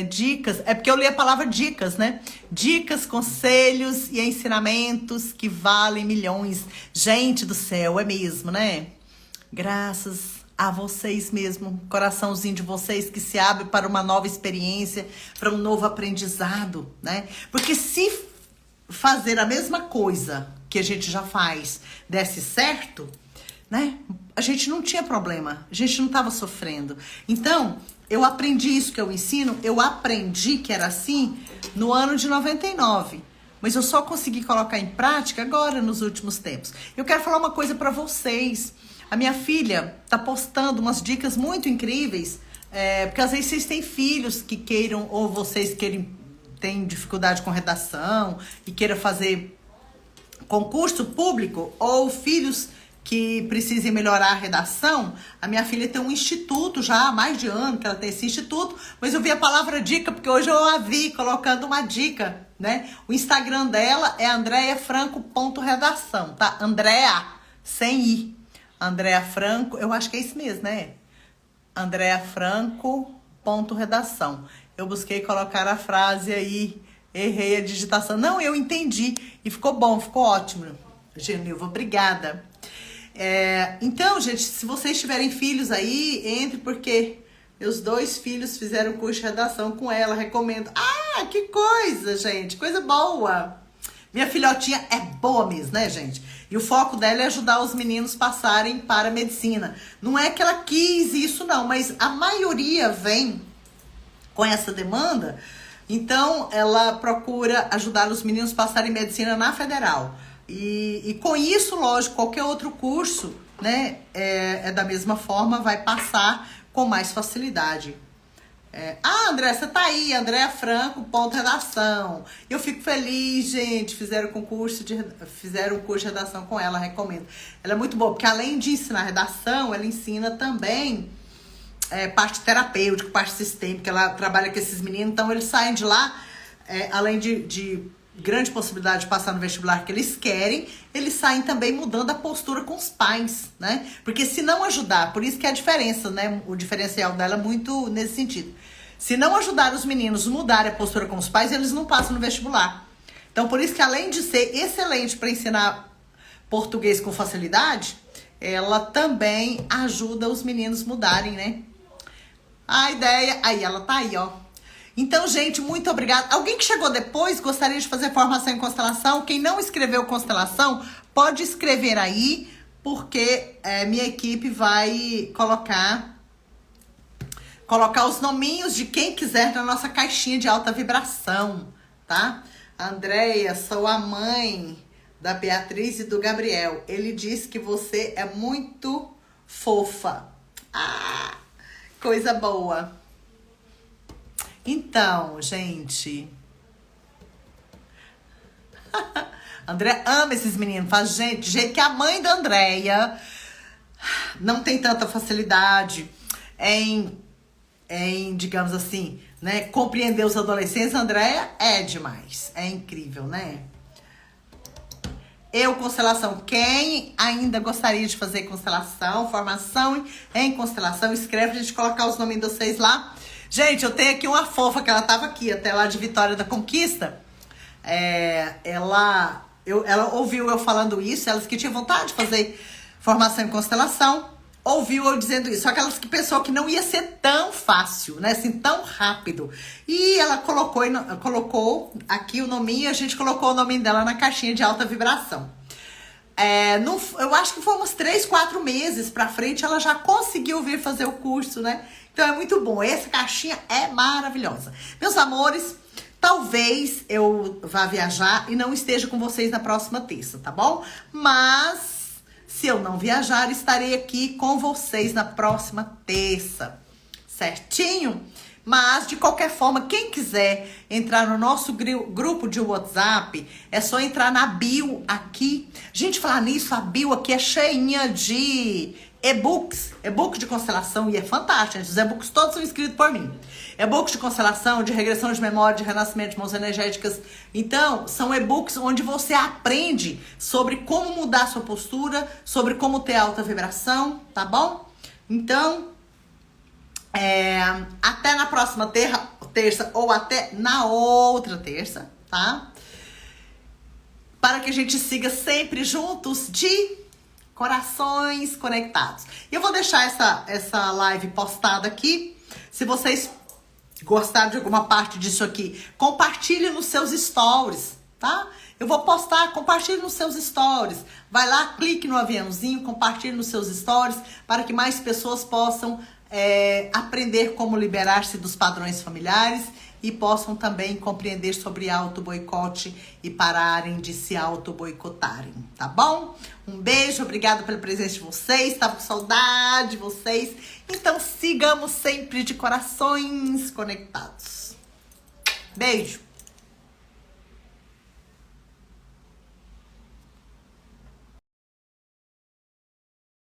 Dicas, porque eu li a palavra dicas, né? Dicas, conselhos e ensinamentos que valem milhões. Gente do céu, é mesmo, né? Graças a vocês mesmo, coraçãozinho de vocês que se abre para uma nova experiência, para um novo aprendizado, né? Porque se fazer a mesma coisa que a gente já faz desse certo, né? A gente não tinha problema, a gente não estava sofrendo. Então, eu aprendi isso que eu ensino, eu aprendi que era assim no ano de 99. Mas eu só consegui colocar em prática agora, nos últimos tempos. Eu quero falar uma coisa para vocês. A minha filha tá postando umas dicas muito incríveis, porque às vezes vocês têm filhos que queiram, ou vocês têm dificuldade com redação e queiram fazer concurso público, ou filhos que precisem melhorar a redação. A minha filha tem um instituto já há mais de ano que ela tem esse instituto, mas eu vi a palavra dica porque hoje eu a vi colocando uma dica, né? O Instagram dela é andreafranco.redação, tá? Andrea, sem i. Andrea Franco, eu acho que é isso mesmo, né? andreafranco.redação. Eu busquei colocar a frase aí, errei a digitação. Não, eu entendi e ficou bom, ficou ótimo. Genilva, obrigada. Então, gente, se vocês tiverem filhos aí, entre, porque meus 2 filhos fizeram curso de redação com ela, recomendo. Ah, que coisa, gente, coisa boa. Minha filhotinha é boa mesmo, né, gente? E o foco dela é ajudar os meninos passarem para a medicina. Não é que ela quis isso, não, mas a maioria vem com essa demanda, então ela procura ajudar os meninos passarem medicina na federal. E com isso, lógico, qualquer outro curso, né, da mesma forma, vai passar com mais facilidade. André, você tá aí, Andréa Franco, redação. Eu fico feliz, gente, fizeram um curso de redação com ela, recomendo. Ela é muito boa, porque além de ensinar redação, ela ensina também parte terapêutica, parte sistêmica. Ela trabalha com esses meninos, então eles saem de lá, além de grande possibilidade de passar no vestibular que eles querem, eles saem também mudando a postura com os pais, né? Porque se não ajudar, por isso que é a diferença, né? O diferencial dela é muito nesse sentido. Se não ajudar os meninos a mudarem a postura com os pais, eles não passam no vestibular. Então, por isso que além de ser excelente para ensinar português com facilidade, ela também ajuda os meninos mudarem, né? A ideia... Aí, ela tá aí, ó. Então, gente, muito obrigada. Alguém que chegou depois, gostaria de fazer formação em constelação? Quem não escreveu constelação, pode escrever aí, porque minha equipe vai colocar os nominhos de quem quiser na nossa caixinha de alta vibração, tá? Andréia, sou a mãe da Beatriz e do Gabriel. Ele disse que você é muito fofa. Ah, coisa boa. Então, gente... André ama esses meninos. Faz, gente, jeito que a mãe da Andréia não tem tanta facilidade em, digamos assim, né, compreender os adolescentes. A Andréia é demais. É incrível, né? Constelação. Quem ainda gostaria de fazer constelação, formação em constelação, escreve pra gente colocar os nomes de vocês lá. Gente, eu tenho aqui uma fofa que ela tava aqui, até lá de Vitória da Conquista. Ela ouviu eu falando isso, elas que tinham vontade de fazer formação em constelação, ouviu eu dizendo isso. Só aquelas que pensou que não ia ser tão fácil, né? Assim, tão rápido. E ela colocou aqui o nominho, e a gente colocou o nome dela na caixinha de alta vibração. Eu acho que foi uns 3, 4 meses pra frente, ela já conseguiu vir fazer o curso, né? Então é muito bom. Essa caixinha é maravilhosa. Meus amores, talvez eu vá viajar e não esteja com vocês na próxima terça, tá bom? Mas, se eu não viajar, estarei aqui com vocês na próxima terça. Certinho? Mas, de qualquer forma, quem quiser entrar no nosso grupo de WhatsApp, é só entrar na bio aqui. Gente, falar nisso, a bio aqui é cheinha de e-books, e-book de constelação, e é fantástico, os e-books todos são escritos por mim. E-books de constelação, de regressão de memória, de renascimento de mãos energéticas. Então, são e-books onde você aprende sobre como mudar a sua postura, sobre como ter alta vibração, tá bom? Então, até na próxima terça ou até na outra terça, tá? Para que a gente siga sempre juntos de corações conectados. E eu vou deixar essa live postada aqui. Se vocês gostaram de alguma parte disso aqui, compartilhe nos seus stories, tá? Eu vou postar, compartilhe nos seus stories. Vai lá, clique no aviãozinho, compartilhe nos seus stories para que mais pessoas possam aprender como liberar-se dos padrões familiares e possam também compreender sobre auto-boicote e pararem de se auto-boicotarem, tá bom? Um beijo, obrigada pela presença de vocês, estava com saudade de vocês. Então sigamos sempre de corações conectados. Beijo!